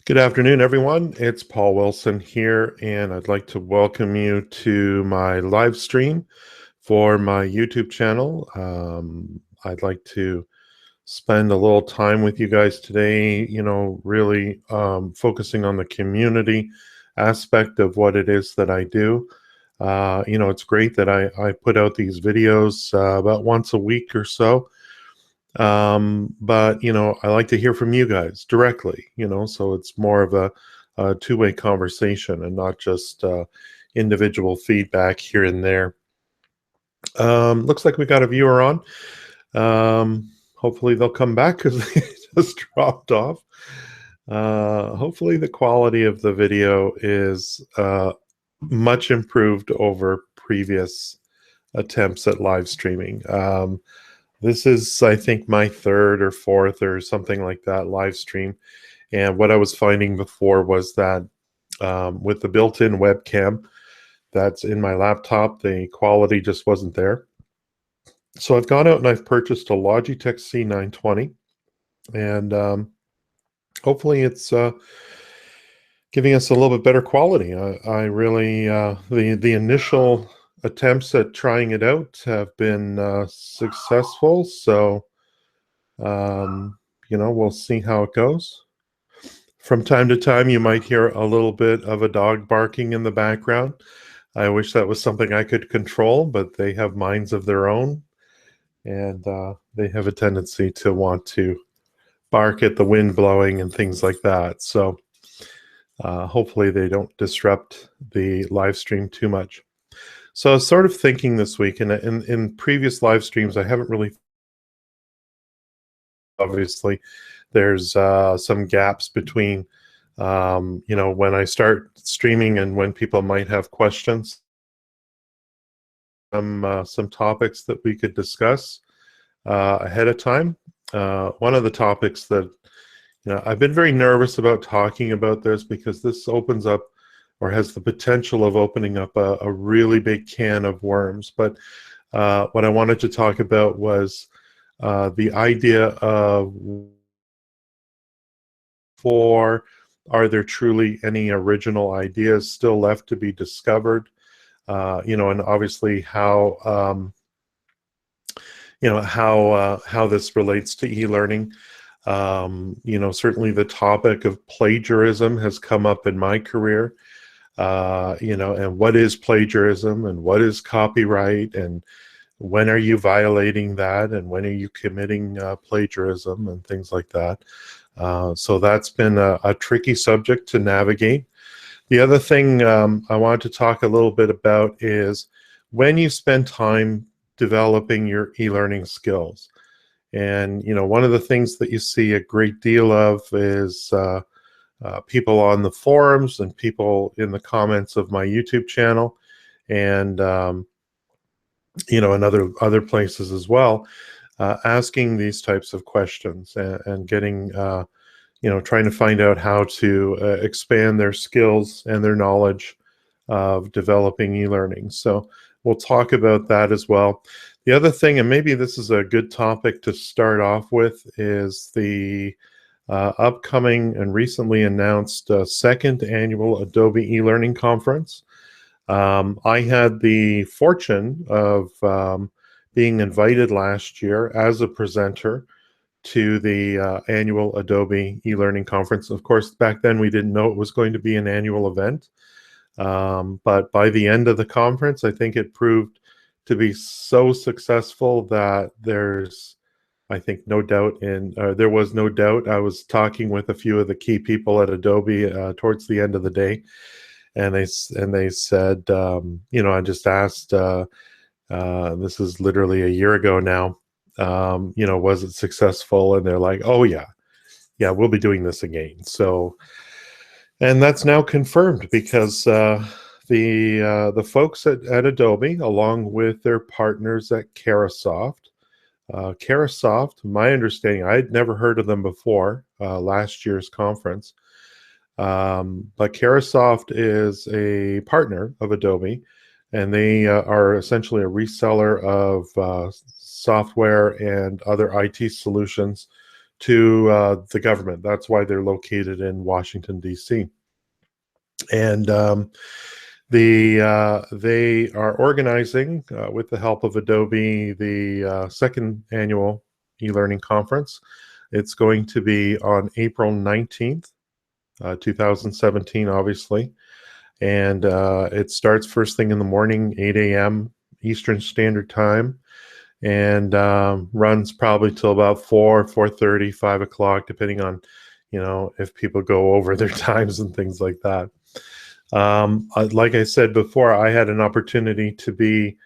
Good afternoon, everyone. It's Paul Wilson here, and I'd like to welcome you to my live stream for my YouTube channel. I'd like to spend a little time with you guys today, really focusing on the community aspect of what it is that I do. It's great that I put out these videos about once a week or so. But I like to hear from you guys directly, so it's more of a two-way conversation and not just individual feedback here and there. Looks like we got a viewer on. Hopefully they'll come back because they just dropped off. Hopefully the quality of the video is much improved over previous attempts at live streaming. This is, I think, my third or fourth or something like that live stream. And what I was finding before was that with the built-in webcam that's in my laptop, the quality just wasn't there. So I've gone out and I've purchased a Logitech C920. And hopefully it's giving us a little bit better quality. I really, the initial attempts at trying it out have been successful, so we'll see how it goes. From time to time you might hear a little bit of a dog barking in the background. I wish that was something I could control, but they have minds of their own, and they have a tendency to want to bark at the wind blowing and things like that. So hopefully they don't disrupt the live stream too much. So I was sort of thinking this week, and in previous live streams, I haven't really, obviously, there's some gaps between, when I start streaming and when people might have questions. Some topics that we could discuss ahead of time. One of the topics that, I've been very nervous about talking about this because this opens up or has the potential of opening up a really big can of worms. But what I wanted to talk about was the idea of are there truly any original ideas still left to be discovered? And obviously how how this relates to e-learning. Certainly the topic of plagiarism has come up in my career. And what is plagiarism and what is copyright, and when are you violating that, and when are you committing plagiarism and things like that. So that's been a tricky subject to navigate. The other thing I wanted to talk a little bit about is when you spend time developing your e-learning skills. And, one of the things that you see a great deal of is people on the forums and people in the comments of my YouTube channel, and and other places as well, asking these types of questions and getting trying to find out how to expand their skills and their knowledge of developing e-learning. So we'll talk about that as well. The other thing, and maybe this is a good topic to start off with, is the upcoming and recently announced second annual Adobe e-learning conference. I had the fortune of being invited last year as a presenter to the annual Adobe e-learning conference. Of course, back then we didn't know it was going to be an annual event, but by the end of the conference, I think it proved to be so successful that there's, I think, no doubt there was no doubt. I was talking with a few of the key people at Adobe towards the end of the day, and they said, I just asked, this is literally a year ago now, was it successful? And they're like, oh yeah, we'll be doing this again. So, and that's now confirmed because the folks at Adobe, along with their partners at Carahsoft, my understanding, I'd never heard of them before last year's conference, but Carahsoft is a partner of Adobe, and they are essentially a reseller of software and other IT solutions to the government. That's why they're located in Washington, D.C. And they are organizing, with the help of Adobe, the second annual eLearning conference. It's going to be on April 19th, 2017, obviously. And it starts first thing in the morning, 8 a.m. Eastern Standard Time, and runs probably till about 4:30, 5 o'clock, depending on, if people go over their times and things like that. Like I said before, I had an opportunity to be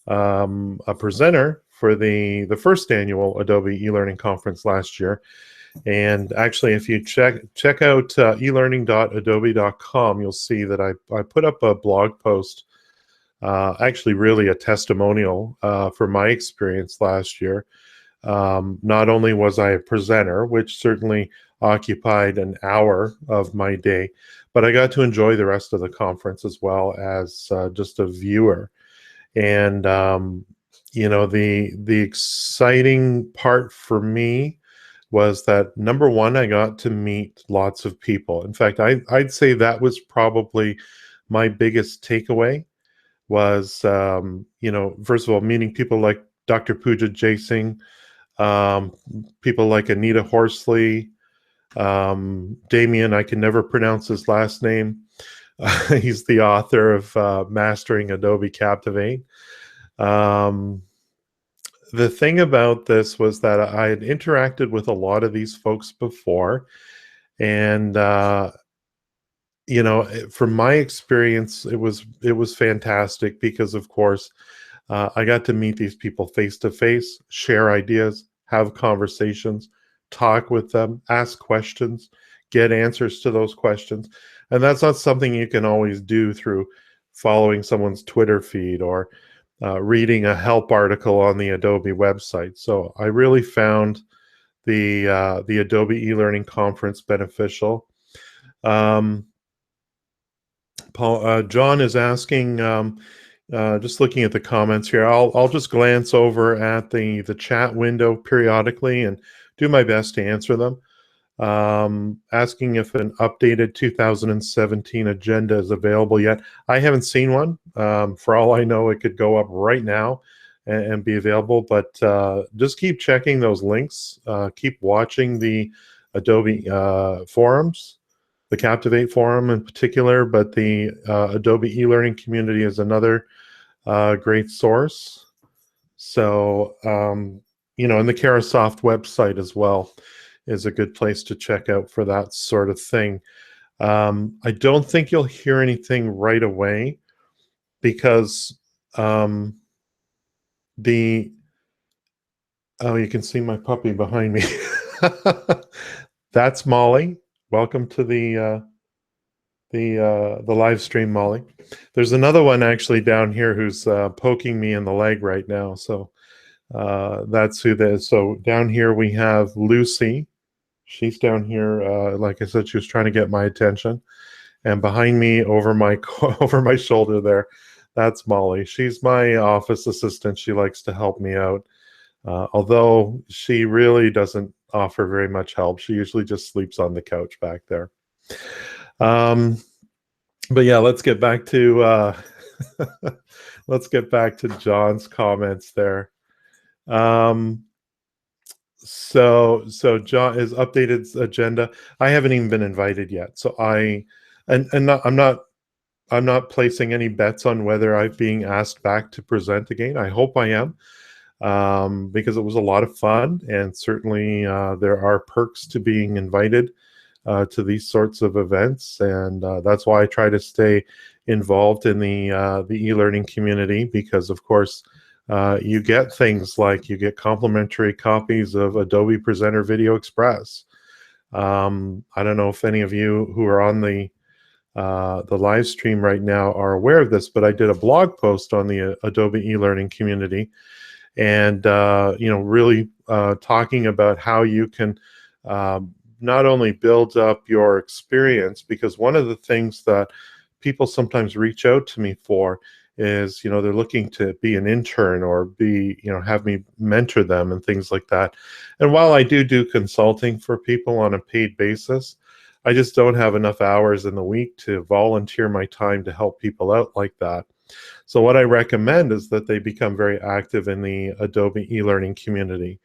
a presenter for the first annual Adobe eLearning conference last year. And actually, if you check out elearning.adobe.com, you'll see that I put up a blog post, actually really a testimonial for my experience last year. Not only was I a presenter, which certainly occupied an hour of my day, but I got to enjoy the rest of the conference as well as just a viewer. And the exciting part for me was that, number one, I got to meet lots of people. In fact, I'd say that was probably my biggest takeaway was, first of all, meeting people like Dr. Pooja Jaising, people like Anita Horsley, Damien, I can never pronounce his last name. He's the author of Mastering Adobe Captivate. The thing about this was that I had interacted with a lot of these folks before, and from my experience, it was fantastic because, of course, I got to meet these people face to face, share ideas, have conversations, talk with them, ask questions, get answers to those questions. And that's not something you can always do through following someone's Twitter feed or reading a help article on the Adobe website. So I really found the Adobe eLearning conference beneficial. John is asking, just looking at the comments here, I'll just glance over at the chat window periodically and do my best to answer them. Asking if an updated 2017 agenda is available yet. I haven't seen one. For all I know, it could go up right now and be available, but just keep checking those links. Keep watching the Adobe forums, the Captivate forum in particular, but the Adobe eLearning community is another great source. So, and the Carasoft website as well is a good place to check out for that sort of thing. I don't think you'll hear anything right away because oh, you can see my puppy behind me. That's Molly. Welcome to the live stream, Molly. There's another one actually down here who's poking me in the leg right now. So that's who that is. So down here we have Lucy. She's down here. Like I said, she was trying to get my attention. And behind me, over my over my shoulder there, that's Molly. She's my office assistant. She likes to help me out. Although she really doesn't offer very much help. She usually just sleeps on the couch back there. But yeah, let's get back to let's get back to John's comments there. So John is updated agenda. I haven't even been invited yet. So I'm not placing any bets on whether I'm being asked back to present again. I hope I am, because it was a lot of fun, and certainly there are perks to being invited to these sorts of events, and that's why I try to stay involved in the e-learning community, because of course you get things like you get complimentary copies of Adobe Presenter Video Express. I don't know if any of you who are on the live stream right now are aware of this, but I did a blog post on the Adobe e-learning community, and really talking about how you can not only build up your experience, because one of the things that people sometimes reach out to me for is, you know, they're looking to be an intern or be, you know, have me mentor them and things like that. And while I do consulting for people on a paid basis, I just don't have enough hours in the week to volunteer my time to help people out like that. So what I recommend is that they become very active in the Adobe eLearning community.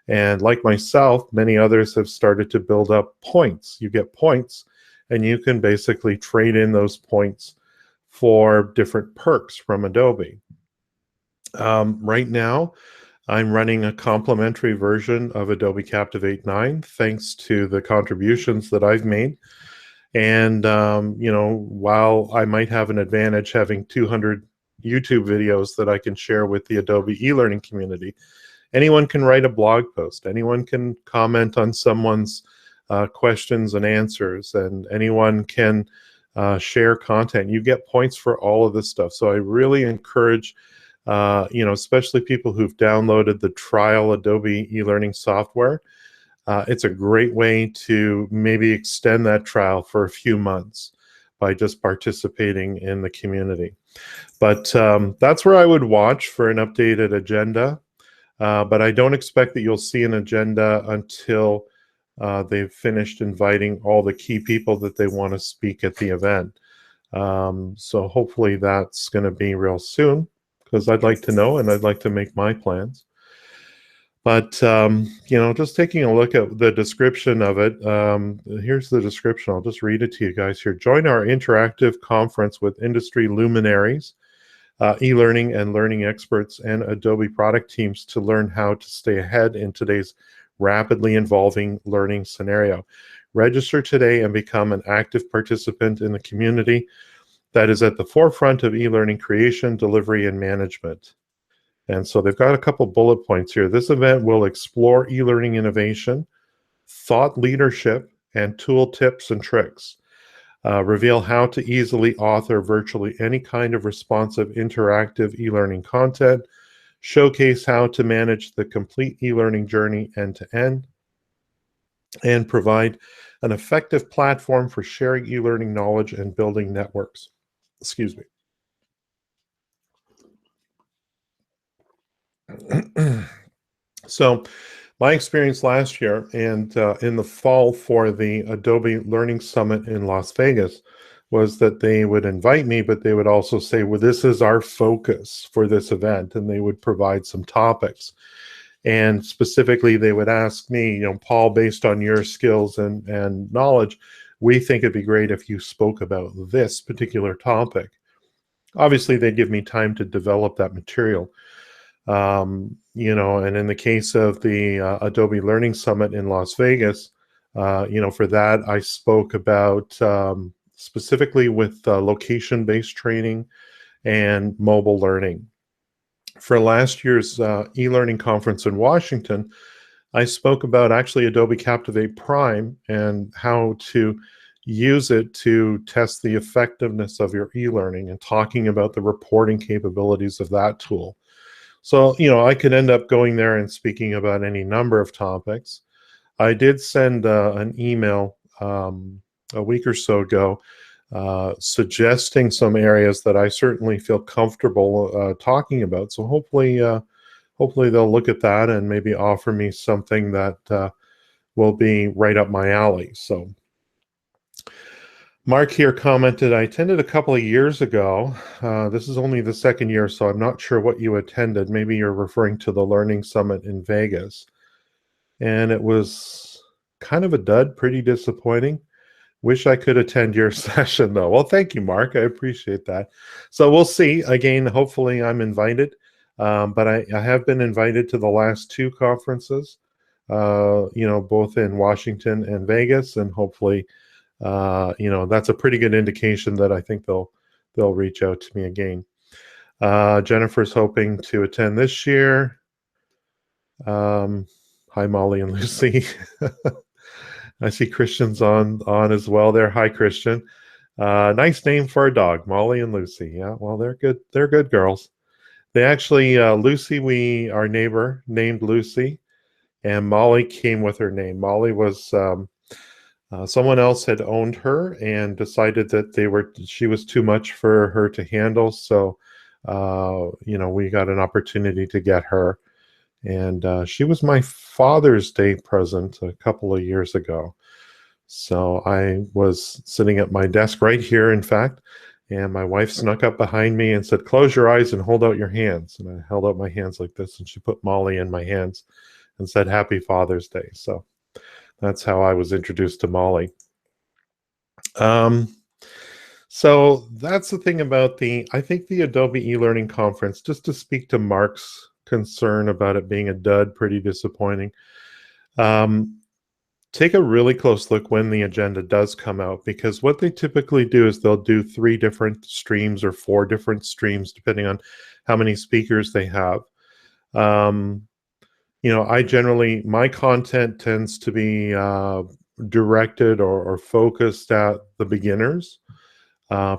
And like myself, many others have started to build up points. You get points, and you can basically trade in those points for different perks from Adobe. Right now, I'm running a complimentary version of Adobe Captivate 9, thanks to the contributions that I've made. And, you know, while I might have an advantage having 200 YouTube videos that I can share with the Adobe eLearning community, anyone can write a blog post. Anyone can comment on someone's questions and answers, and anyone can share content. You get points for all of this stuff. So I really encourage, you know, especially people who've downloaded the trial Adobe eLearning software. It's a great way to maybe extend that trial for a few months by just participating in the community. But that's where I would watch for an updated agenda. But I don't expect that you'll see an agenda until they've finished inviting all the key people that they want to speak at the event. So hopefully that's going to be real soon, because I'd like to know and I'd like to make my plans. But, you know, just taking a look at the description of it, here's the description. I'll just read it to you guys here. Join our interactive conference with industry luminaries, e-learning and learning experts, and Adobe product teams to learn how to stay ahead in today's rapidly evolving learning scenario. Register today and become an active participant in the community that is at the forefront of e-learning creation, delivery, and management. And so they've got a couple bullet points here. This event will explore e-learning innovation, thought leadership, and tool tips and tricks. Reveal how to easily author virtually any kind of responsive interactive e-learning content. Showcase how to manage the complete e-learning journey end to end. And provide an effective platform for sharing e-learning knowledge and building networks. Excuse me. So my experience last year and in the fall for the Adobe Learning Summit in Las Vegas was that they would invite me, but they would also say, well, this is our focus for this event, and they would provide some topics. And specifically, they would ask me, you know, Paul, based on your skills and knowledge, we think it'd be great if you spoke about this particular topic. Obviously, they give me time to develop that material. You know, and in the case of the Adobe Learning Summit in Las Vegas, you know, for that, I spoke about specifically with location-based training and mobile learning. For last year's e-learning conference in Washington, I spoke about actually Adobe Captivate Prime and how to use it to test the effectiveness of your e-learning, and talking about the reporting capabilities of that tool. So, you know, I could end up going there and speaking about any number of topics. I did send an email a week or so ago suggesting some areas that I certainly feel comfortable talking about. So hopefully they'll look at that and maybe offer me something that will be right up my alley. So Mark here commented, I attended a couple of years ago. This is only the second year, so I'm not sure what you attended. Maybe you're referring to the Learning Summit in Vegas. And it was kind of a dud, pretty disappointing. Wish I could attend your session, though. Well, thank you, Mark. I appreciate that. So we'll see. Again, hopefully I'm invited. But I have been invited to the last two conferences, you know, both in Washington and Vegas, and hopefully you know, that's a pretty good indication that I think they'll reach out to me again. Jennifer's hoping to attend this year. Hi, Molly and Lucy. I see Christian's on as well there. Hi, Christian. Nice name for a dog, Molly and Lucy. Yeah, well, they're good. They're good girls. They actually, Lucy, our neighbor, named Lucy, and Molly came with her name. Molly was someone else had owned her and decided that she was too much for her to handle. So you know, we got an opportunity to get her. And she was my Father's Day present a couple of years ago. So I was sitting at my desk right here, in fact, and my wife snuck up behind me and said, "Close your eyes and hold out your hands." And I held out my hands like this, and she put Molly in my hands and said, "Happy Father's Day." So that's how I was introduced to Molly. Um, so that's the thing about I think the Adobe eLearning conference, just to speak to Mark's concern about it being a dud, pretty disappointing. Um, Take a really close look when the agenda does come out, because what they typically do is they'll do 3 different streams or 4 different streams, depending on how many speakers they have. You know, my content tends to be directed or focused at the beginners,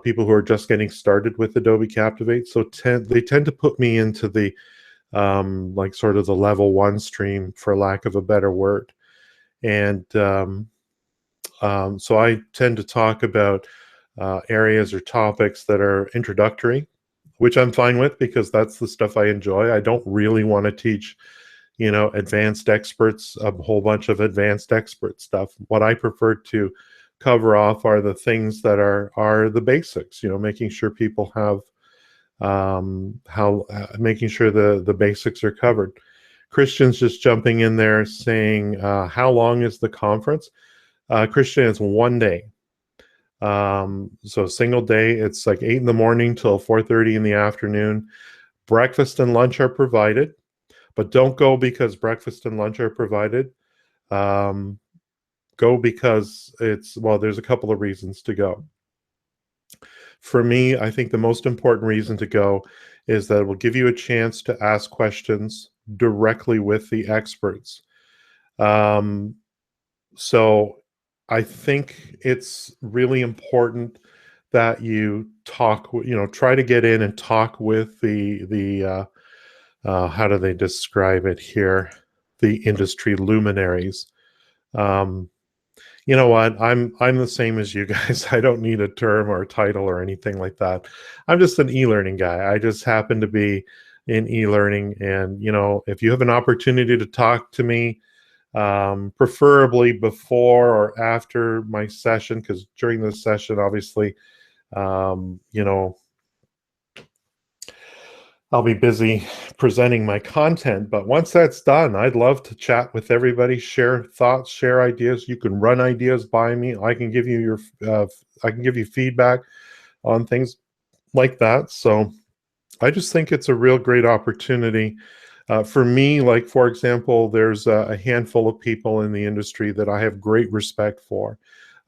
people who are just getting started with Adobe Captivate. So they tend to put me into the like sort of the level 1 stream, for lack of a better word. And so I tend to talk about areas or topics that are introductory, which I'm fine with because that's the stuff I enjoy. I don't really want to teach, you know, advanced experts, a whole bunch of advanced expert stuff. What I prefer to cover off are the things that are the basics, you know, making sure people have making sure the basics are covered. Christian's just jumping in there saying, how long is the conference? Christian, it's 1 day. So a single day. It's like 8 in the morning till 4:30 in the afternoon. Breakfast and lunch are provided, but don't go because breakfast and lunch are provided. Go because there's a couple of reasons to go. For me, I think the most important reason to go is that it will give you a chance to ask questions directly with the experts. So I think it's really important that you talk, you know, try to get in and talk with how do they describe it here? The industry luminaries. Um, you know what? I'm the same as you guys. I don't need a term or a title or anything like that. I'm just an e-learning guy. I just happen to be in e-learning, and you know, if you have an opportunity to talk to me, preferably before or after my session, because during the session, obviously, you know, I'll be busy presenting my content. But once that's done, I'd love to chat with everybody, share thoughts, share ideas. You can run ideas by me. I can give you I can give you feedback on things like that. So I just think it's a real great opportunity. For me, like, for example, there's a handful of people in the industry that I have great respect for.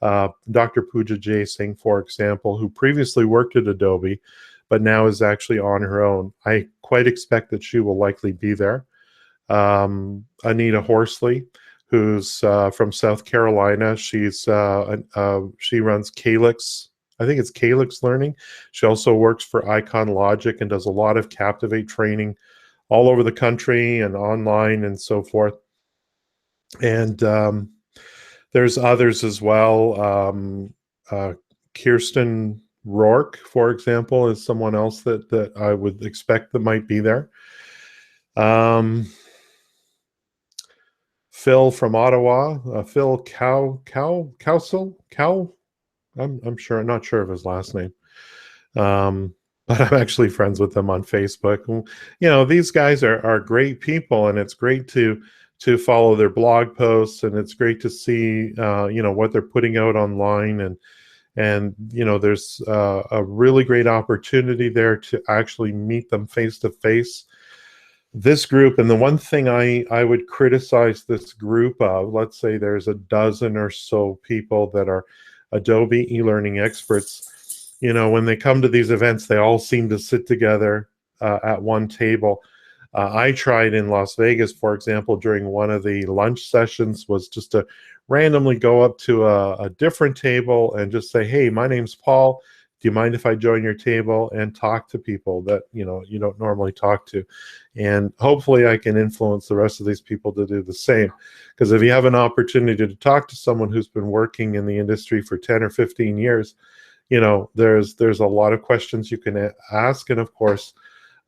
Dr. Pooja Jay Singh, for example, who previously worked at Adobe, but now is actually on her own. I quite expect that she will likely be there. Anita Horsley, who's from South Carolina. She runs Calyx. I think it's Calyx Learning. She also works for Icon Logic and does a lot of Captivate training all over the country and online and so forth. And there's others as well. Kirsten Rourke, for example, is someone else that I would expect that might be there. Phil from Ottawa, Phil Cowsell. I'm sure. I'm not sure of his last name. But I'm actually friends with them on Facebook. You know, these guys are great people, and it's great to follow their blog posts, and it's great to see you know, what they're putting out online, and you know, there's a really great opportunity there to actually meet them face to face. This group, and the one thing I would criticize this group of, let's say there's a dozen or so people that are Adobe eLearning experts. You know, when they come to these events, they all seem to sit together at one table. I tried in Las Vegas, for example, during one of the lunch sessions, was just to randomly go up to a different table and just say, "Hey, my name's Paul. Do you mind if I join your table?" and talk to people that, you know, you don't normally talk to. And hopefully I can influence the rest of these people to do the same. Because if you have an opportunity to talk to someone who's been working in the industry for 10 or 15 years, you know, there's a lot of questions you can ask. And of course,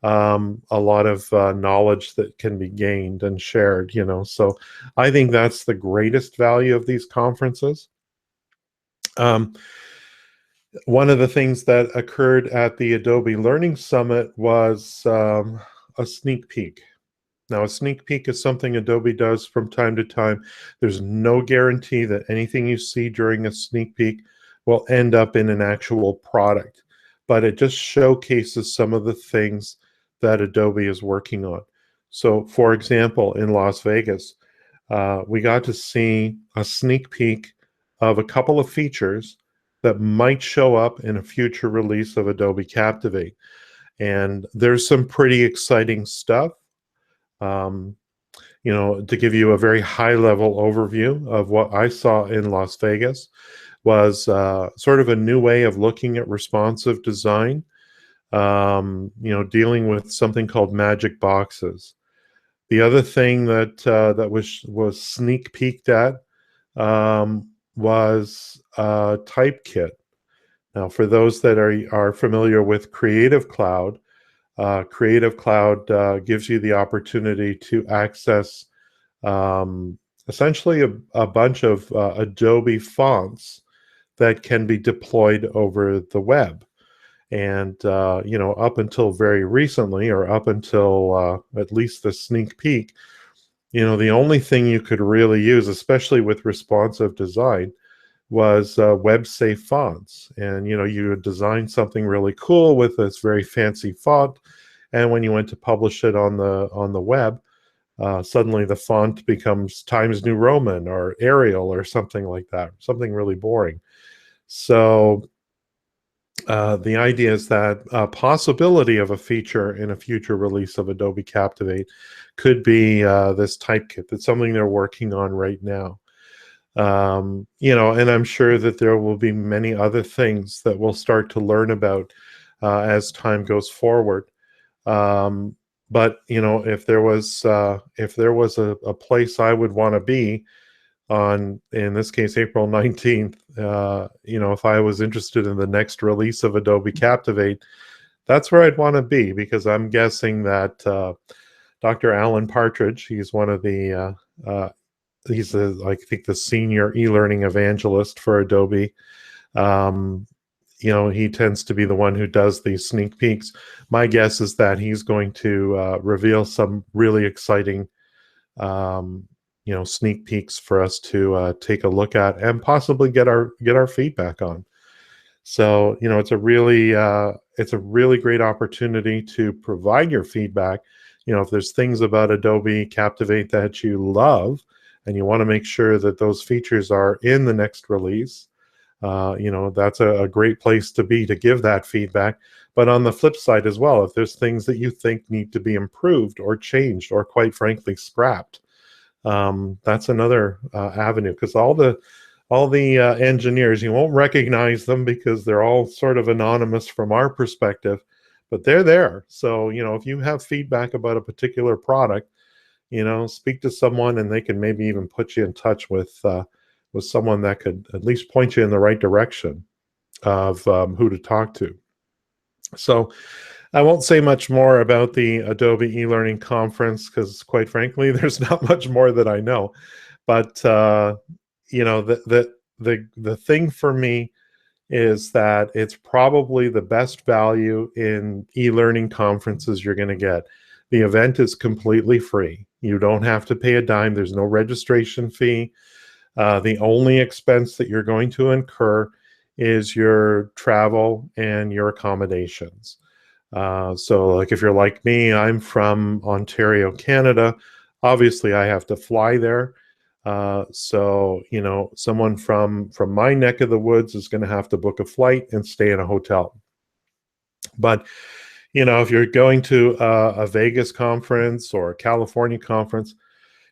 a lot of knowledge that can be gained and shared, you know. So I think that's the greatest value of these conferences. Um, One of the things that occurred at the Adobe Learning Summit was a sneak peek. Now, a sneak peek is something Adobe does from time to time. There's no guarantee that anything you see during a sneak peek will end up in an actual product, but it just showcases some of the things that Adobe is working on. So, for example, in Las Vegas, we got to see a sneak peek of a couple of features that might show up in a future release of Adobe Captivate. And there's some pretty exciting stuff. Um, you know, to give you a very high level overview of what I saw in Las Vegas was sort of a new way of looking at responsive design, you know, dealing with something called magic boxes. The other thing that that was sneak peeked at was Typekit. Now, for those that are familiar with Creative Cloud gives you the opportunity to access essentially a bunch of Adobe fonts that can be deployed over the web. And you know, up until very recently, or up until at least the sneak peek, you know, the only thing you could really use, especially with responsive design, was web safe fonts. And you know, you would design something really cool with this very fancy font, and when you went to publish it on the web, suddenly the font becomes Times New Roman or Arial or something like that, something really boring. So the idea is that a possibility of a feature in a future release of Adobe Captivate could be this Typekit. That's something they're working on right now. You know, and I'm sure that there will be many other things that we'll start to learn about as time goes forward. But you know, if there was a place I would want to be on, in this case, April 19th, you know, if I was interested in the next release of Adobe Captivate, that's where I'd want to be, because I'm guessing that Dr. Alan Partridge, he's one of the he's I think the senior e-learning evangelist for Adobe. Um, you know, he tends to be the one who does these sneak peeks. My guess is that he's going to reveal some really exciting, um, you know, sneak peeks for us to take a look at and possibly get our feedback on. So, you know, it's a really great opportunity to provide your feedback. You know, if there's things about Adobe Captivate that you love and you want to make sure that those features are in the next release, you know, that's a great place to be to give that feedback. But on the flip side as well, if there's things that you think need to be improved or changed or quite frankly scrapped, that's another avenue, because all the engineers, you won't recognize them because they're all sort of anonymous from our perspective, but they're there. So, you know, if you have feedback about a particular product, you know, speak to someone and they can maybe even put you in touch with someone that could at least point you in the right direction of who to talk to. So I won't say much more about the Adobe eLearning conference because, quite frankly, there's not much more that I know. But you know, the thing for me is that it's probably the best value in e-learning conferences you're going to get. The event is completely free. You don't have to pay a dime. There's no registration fee. The only expense that you're going to incur is your travel and your accommodations. So like if you're like me, I'm from Ontario, Canada. Obviously, I have to fly there. So, you know, someone from my neck of the woods is going to have to book a flight and stay in a hotel. But, you know, if you're going to a Vegas conference or a California conference,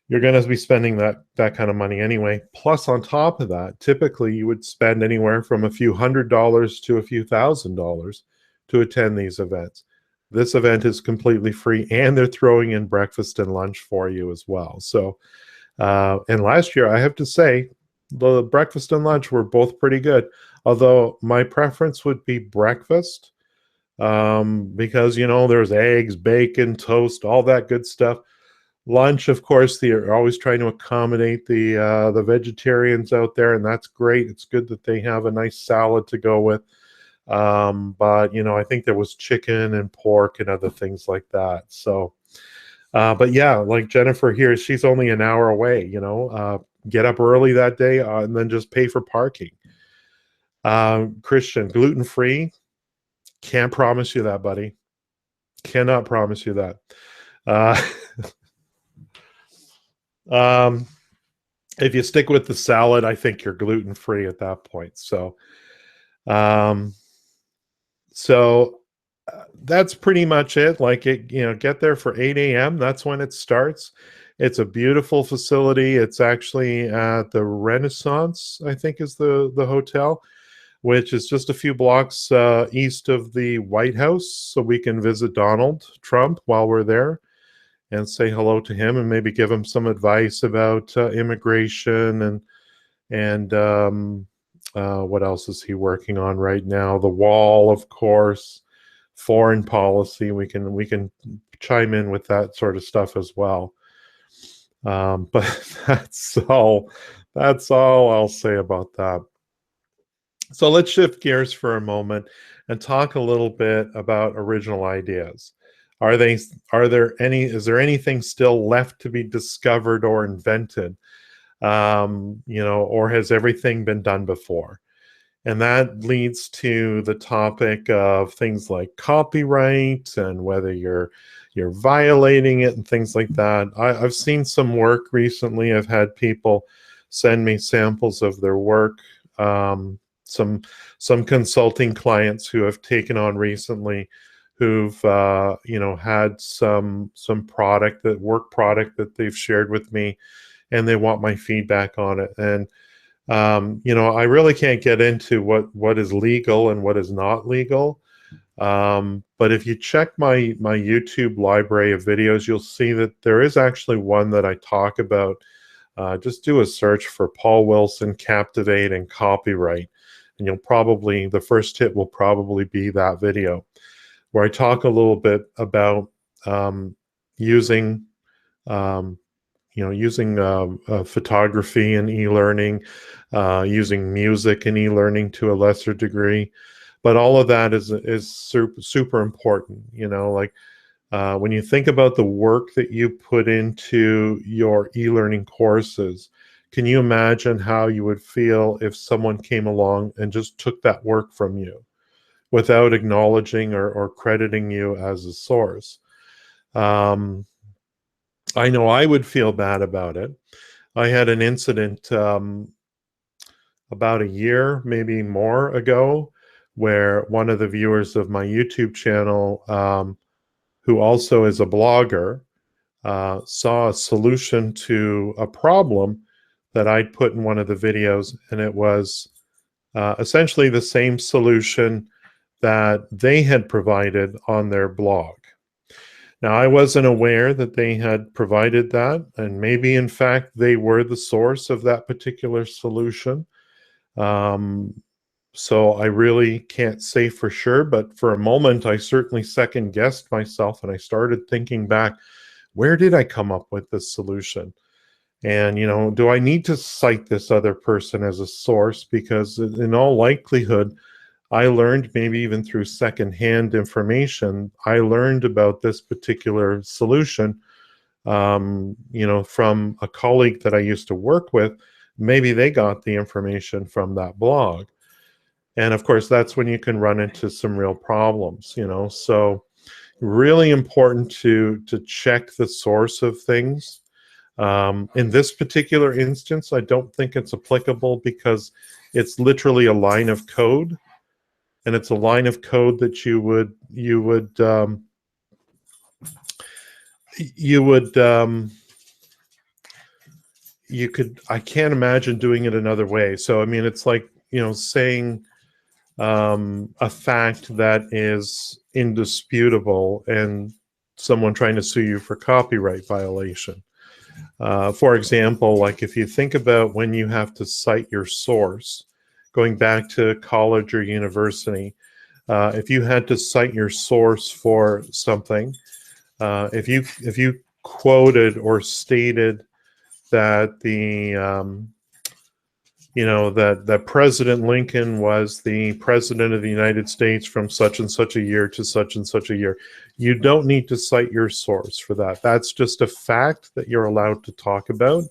you're going to be spending that kind of money anyway. Plus, on top of that, typically you would spend anywhere from a few $100s to a few $1,000s to attend these events. This event is completely free, and they're throwing in breakfast and lunch for you as well. So, and last year, I have to say, the breakfast and lunch were both pretty good. Although my preference would be breakfast, because, you know, there's eggs, bacon, toast, all that good stuff. Lunch, of course, they're always trying to accommodate the vegetarians out there, and that's great. It's good that they have a nice salad to go with. But you know, I think there was chicken and pork and other things like that. So, but yeah, like Jennifer here, she's only an hour away. You know, get up early that day and then just pay for parking. Christian, gluten free. Can't promise you that, buddy. Cannot promise you that. Uh, um, if you stick with the salad, I think you're gluten free at that point. Um, so that's pretty much it. Like it, you know, get there for 8 a.m. That's when it starts. It's a beautiful facility. It's actually at the Renaissance, I think, is the hotel, which is just a few blocks east of the White House. So we can visit Donald Trump while we're there and say hello to him and maybe give him some advice about immigration and what else is he working on right now? The wall, of course, foreign policy. We can chime in with that sort of stuff as well. But that's all I'll say about that. So let's shift gears for a moment and talk a little bit about original ideas. Are they are there any is there anything still left to be discovered or invented? You know, or has everything been done before? And that leads to the topic of things like copyright and whether you're violating it and things like that. I've seen some work recently. I've had people send me samples of their work. Some some consulting clients who have taken on recently, who've you know, had some work product that they've shared with me, and they want my feedback on it. And you know, I really can't get into what is legal and what is not legal. But if you check my YouTube library of videos, you'll see that there is actually one that I talk about. Just do a search for Paul Wilson, Captivate, and copyright, and you'll probably, the first hit will probably be that video, where I talk a little bit about using you know, using photography and e-learning, using music and e-learning to a lesser degree. But all of that is super important. You know, like when you think about the work that you put into your e-learning courses, can you imagine how you would feel if someone came along and just took that work from you without acknowledging or crediting you as a source? I know I would feel bad about it. I had an incident about a year, maybe more ago, where one of the viewers of my YouTube channel, who also is a blogger, saw a solution to a problem that I'd put in one of the videos, and it was essentially the same solution that they had provided on their blog. Now, I wasn't aware that they had provided that, and maybe, in fact, they were the source of that particular solution. So I really can't say for sure, but for a moment, I certainly second-guessed myself, and I started thinking back, where did I come up with this solution? And, you know, do I need to cite this other person as a source? Because in all likelihood, I learned, maybe even through secondhand information, I learned about this particular solution, you know, from a colleague that I used to work with. Maybe they got the information from that blog. And of course, that's when you can run into some real problems, you know. So really important to check the source of things. In this particular instance, I don't think it's applicable because it's literally a line of code. And it's a line of code that you would you could, I can't imagine doing it another way. So I mean, it's like, you know, saying a fact that is indisputable and someone trying to sue you for copyright violation. For example, like if you think about when you have to cite your source, going back to college or university, if you had to cite your source for something, if you quoted or stated that that President Lincoln was the president of the United States from such and such a year to such and such a year, you don't need to cite your source for that. That's just a fact that you're allowed to talk about.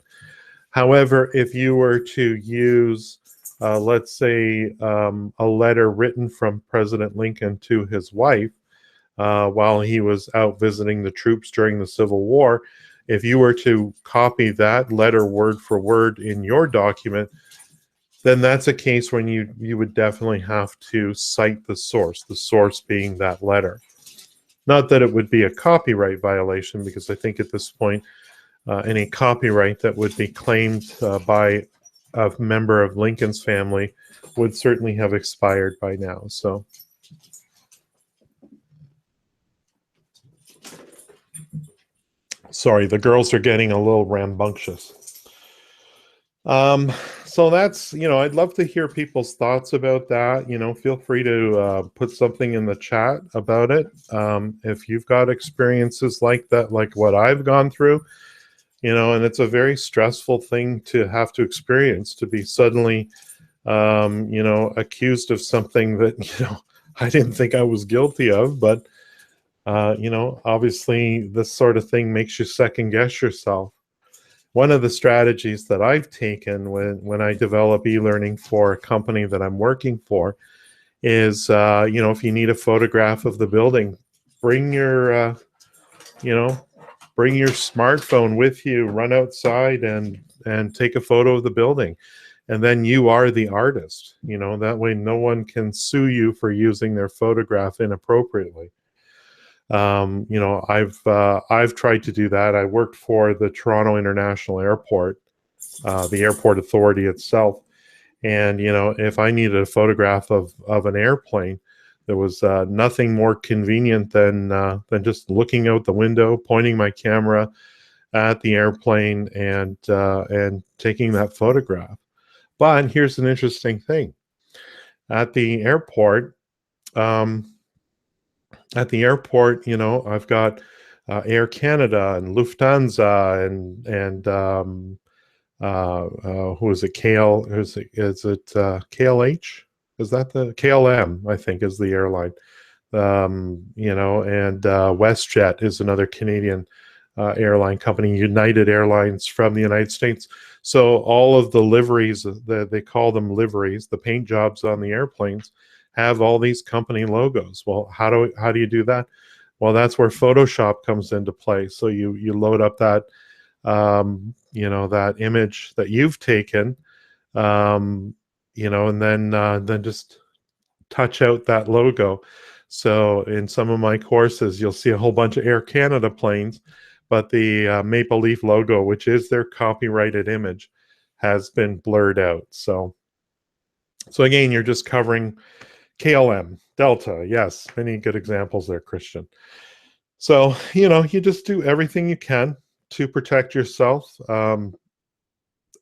However, if you were to use, let's say, a letter written from President Lincoln to his wife while he was out visiting the troops during the Civil War, if you were to copy that letter word for word in your document, then that's a case when you would definitely have to cite the source being that letter. Not that it would be a copyright violation, because I think at this point, any copyright that would be claimed by a member of Lincoln's family would certainly have expired by now. So, sorry, the girls are getting a little rambunctious. So that's, I'd love to hear people's thoughts about that. Feel free to put something in the chat about it. If you've got experiences like that, like what I've gone through, and it's a very stressful thing to have to experience, to be suddenly, accused of something that, I didn't think I was guilty of, but, obviously this sort of thing makes you second guess yourself. One of the strategies that I've taken when I develop e-learning for a company that I'm working for is, if you need a photograph of the building, bring your, bring your smartphone with you, run outside and take a photo of the building. And then you are the artist. That way no one can sue you for using their photograph inappropriately. I've tried to do that. I worked for the Toronto International Airport, the airport authority itself. And, if I needed a photograph of an airplane, there was nothing more convenient than just looking out the window, pointing my camera at the airplane and taking that photograph. But here's an interesting thing. At the airport, I've got Air Canada and Lufthansa and who is it? Is it KLH? Is that the KLM? I think is the airline. And WestJet is another Canadian airline company. United Airlines from the United States. So all of the liveries, they call them liveries, the paint jobs on the airplanes, have all these company logos. Well, how do you do that? Well, that's where Photoshop comes into play. So you load up that that image that you've taken, and then just touch out that logo. So in some of my courses, you'll see a whole bunch of Air Canada planes, but the Maple Leaf logo, which is their copyrighted image, has been blurred out. So again, you're just covering KLM, Delta. Yes, many good examples there, Christian. So, you just do everything you can to protect yourself.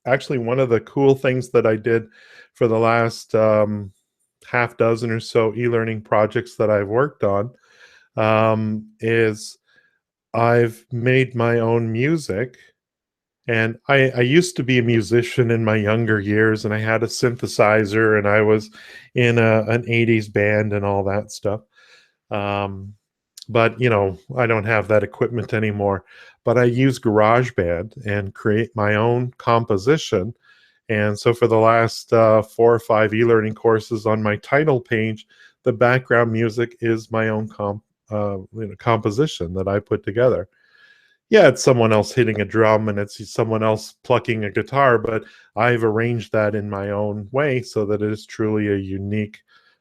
Actually, one of the cool things that I did for the last half dozen or so e-learning projects that I've worked on is I've made my own music. And I used to be a musician in my younger years, and I had a synthesizer, and I was in an 80s band and all that stuff. But, I don't have that equipment anymore. But I use GarageBand and create my own composition. And so for the last 4 or 5 e-learning courses, on my title page, the background music is my own composition that I put together. Yeah, it's someone else hitting a drum and it's someone else plucking a guitar, but I've arranged that in my own way so that it is truly a unique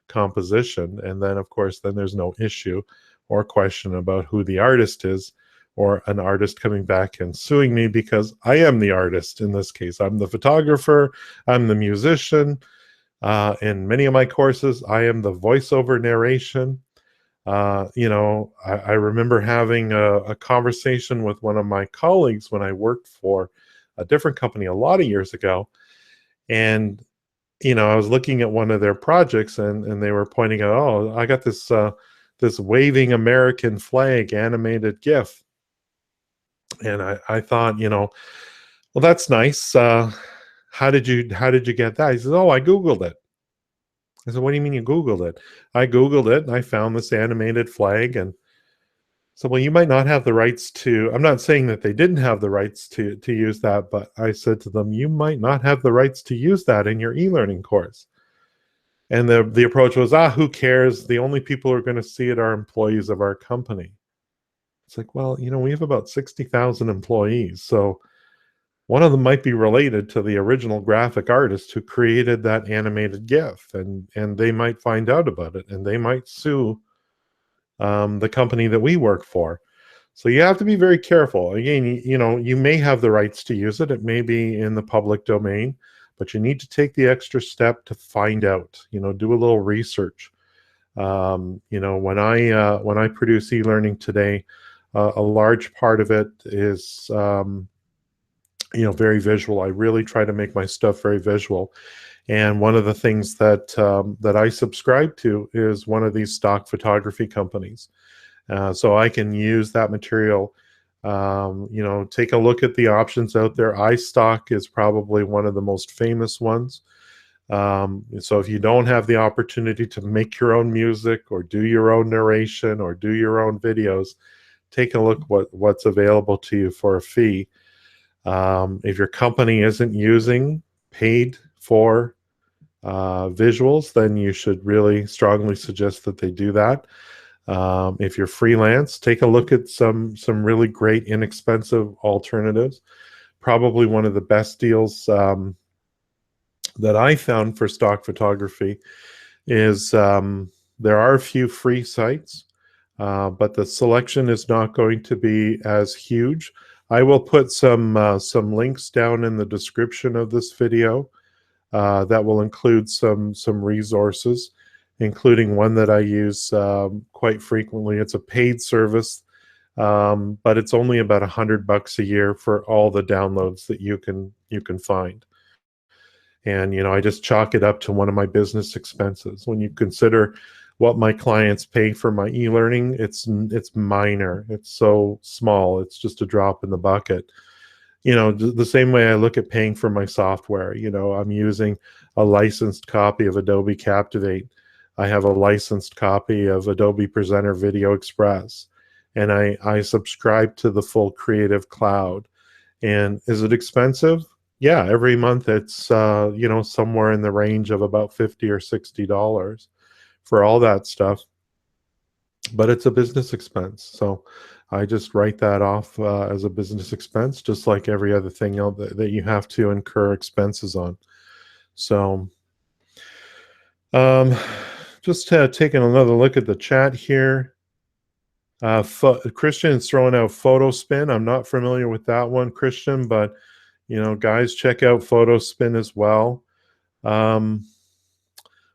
composition. And then, of course, then there's no issue or question about who the artist is, or an artist coming back and suing me, because I am the artist in this case. I'm the photographer, I'm the musician. In many of my courses, I am the voiceover narration. I remember having a conversation with one of my colleagues when I worked for a different company a lot of years ago. And I was looking at one of their projects, and they were pointing out, oh, I got this waving American flag animated GIF, and I thought, well, that's nice. How did you get that? He says, oh, I Googled it. I said, what do you mean you Googled it? I Googled it and I found this animated flag. And so, well, you might not have the rights to, I'm not saying that they didn't have the rights to use that, but I said to them, you might not have the rights to use that in your e-learning course. And the approach was, who cares? The only people who are going to see it are employees of our company. It's like, well, we have about 60,000 employees. So one of them might be related to the original graphic artist who created that animated GIF, and they might find out about it, and they might sue the company that we work for. So you have to be very careful. Again, you may have the rights to use it. It may be in the public domain, but you need to take the extra step to find out. Do a little research. When I produce e-learning today, a large part of it is very visual. I really try to make my stuff very visual. And one of the things that I subscribe to is one of these stock photography companies. So I can use that material. Take a look at the options out there. iStock is probably one of the most famous ones. So if you don't have the opportunity to make your own music or do your own narration or do your own videos, take a look what's available to you for a fee. If your company isn't using paid for visuals, then you should really strongly suggest that they do that. If you're freelance, take a look at some really great inexpensive alternatives. Probably one of the best deals that I found for stock photography is there are a few free sites, but the selection is not going to be as huge. I will put some links down in the description of this video that will include some resources, including one that I use quite frequently. It's a paid service, but it's only about $100 a year for all the downloads that you can find. And I just chalk it up to one of my business expenses. When you consider what my clients pay for my e-learning, it's minor. It's so small. It's just a drop in the bucket. The same way I look at paying for my software. I'm using a licensed copy of Adobe Captivate. I have a licensed copy of Adobe Presenter Video Express, and I subscribe to the full Creative Cloud. And is it expensive? Yeah, every month it's somewhere in the range of about $50 or $60 for all that stuff. But it's a business expense, so I just write that off as a business expense, just like every other thing else that you have to incur expenses on. So, just taking another look at the chat here. Christian is throwing out PhotoSpin. I'm not familiar with that one, Christian, but guys, check out PhotoSpin as well.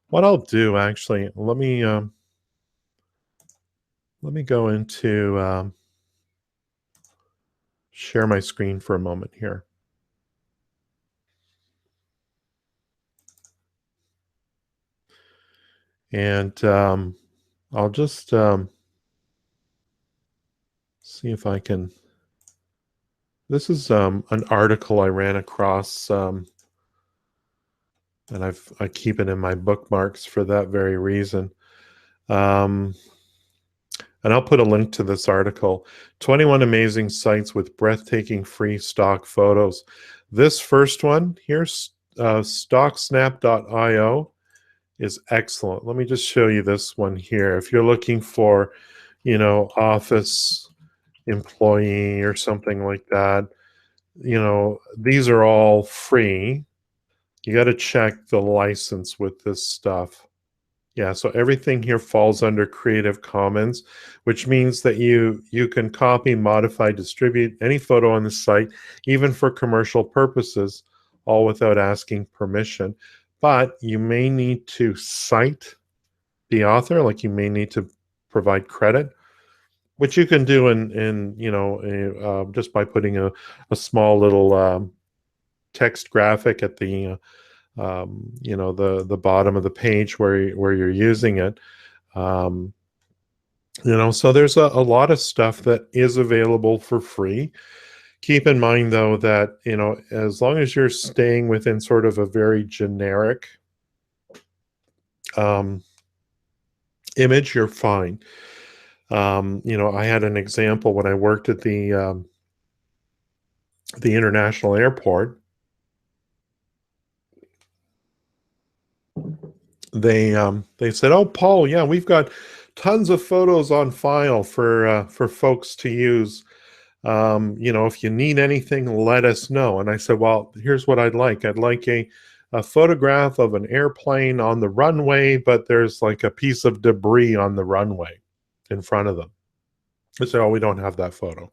What I'll do, actually, let me go into share my screen for a moment here. And I'll just see if I can. This is an article I ran across, and I keep it in my bookmarks for that very reason. And I'll put a link to this article. 21 amazing sites with breathtaking free stock photos. This first one here, stocksnap.io, is excellent. Let me just show you this one here. If you're looking for, office employee or something like that, these are all free. You got to check the license with this stuff. Yeah, so everything here falls under Creative Commons, which means that you can copy, modify, distribute any photo on the site, even for commercial purposes, all without asking permission. But you may need to cite the author, like you may need to provide credit, which you can do in just by putting a small little text graphic at the you know, the bottom of the page where you're using it. Um, you know, so there's a lot of stuff that is available for free. Keep in mind, though, that, you know, as long as you're staying within sort of a very generic um, image, you're fine. You know, I had an example when I worked at the international airport. They said, "Oh, Paul, yeah, we've got tons of photos on file for folks to use. You know, if you need anything, let us know." And I said, "Well, here's what I'd like. I'd like a photograph of an airplane on the runway, but there's like a piece of debris on the runway in front of them." I said, "Oh, we don't have that photo."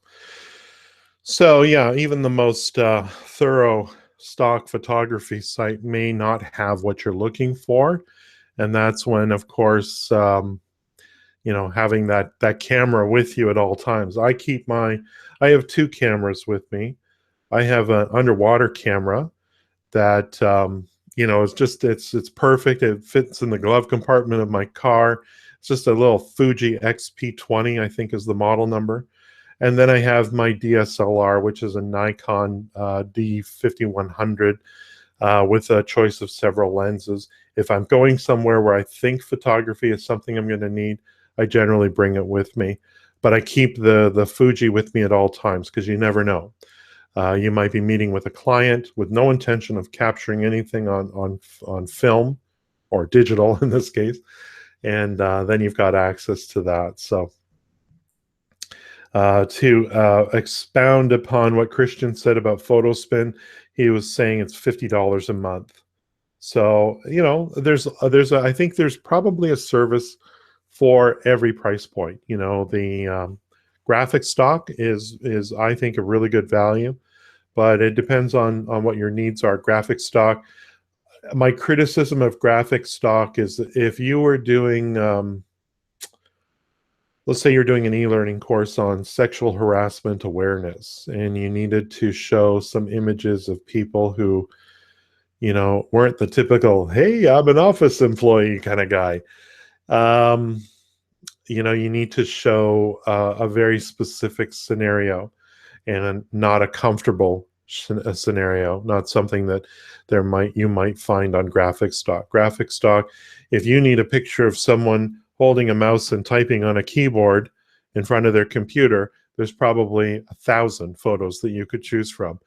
So yeah, even the most thorough stock photography site may not have what you're looking for, and that's when, of course, you know, having that camera with you at all times. I have two cameras with me. I have an underwater camera that you know, it's perfect. It fits in the glove compartment of my car. It's just a little Fuji XP20, I think is the model number. And then I have my DSLR, which is a Nikon D5100 with a choice of several lenses. If I'm going somewhere where I think photography is something I'm going to need, I generally bring it with me. But I keep the Fuji with me at all times because you never know. You might be meeting with a client with no intention of capturing anything on film or digital in this case, and then you've got access to that. So to expound upon what Christian said about PhotoSpin, he was saying it's $50 a month. So, you know, I think there's probably a service for every price point. You know, the graphic stock is I think a really good value, but it depends on what your needs are. Graphic stock. My criticism of graphic stock is if you were doing let's say you're doing an e-learning course on sexual harassment awareness and you needed to show some images of people who, you know, weren't the typical, "Hey, I'm an office employee" kind of guy. um, you know, you need to show a very specific scenario and not a comfortable scenario, not something that you might find on graphic stock. Graphic stock, if you need a picture of someone holding a mouse and typing on a keyboard in front of their computer, there's probably 1,000 photos that you could choose from.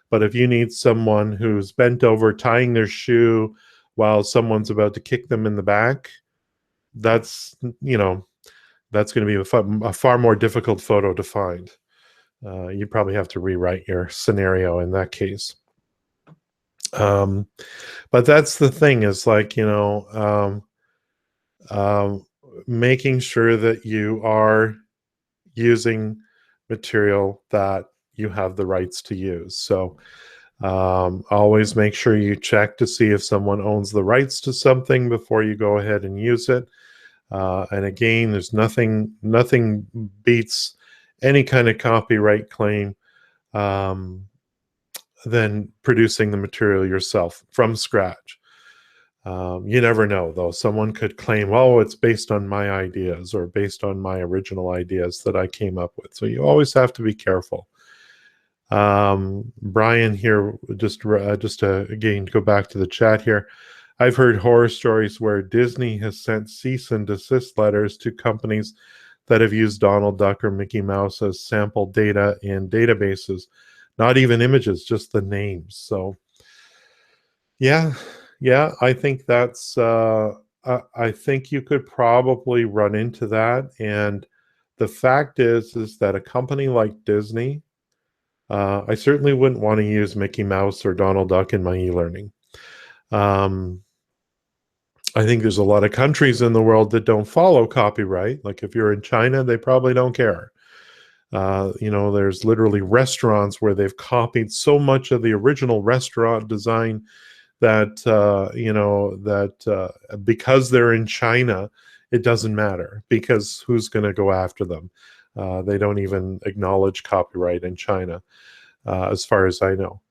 But if you need someone who's bent over tying their shoe while someone's about to kick them in the back, that's, you know, that's going to be a far more difficult photo to find. You'd probably have to rewrite your scenario in that case. Um, but that's the thing is like, you know, making sure that you are using material that you have the rights to use. So always make sure you check to see if someone owns the rights to something before you go ahead and use it. And again, there's nothing beats any kind of copyright claim than producing the material yourself from scratch. You never know, though. Someone could claim, "Oh, it's based on my ideas or based on my original ideas that I came up with." So you always have to be careful. Brian here, just to again go back to the chat here. I've heard horror stories where Disney has sent cease and desist letters to companies that have used Donald Duck or Mickey Mouse as sample data in databases. Not even images, just the names. So, yeah, I think that's. I think you could probably run into that, and the fact is that a company like Disney, I certainly wouldn't want to use Mickey Mouse or Donald Duck in my e-learning. I think there's a lot of countries in the world that don't follow copyright. Like if you're in China, they probably don't care. You know, there's literally restaurants where they've copied so much of the original restaurant design that, you know, that because they're in China, it doesn't matter because who's going to go after them? They don't even acknowledge copyright in China, as far as I know.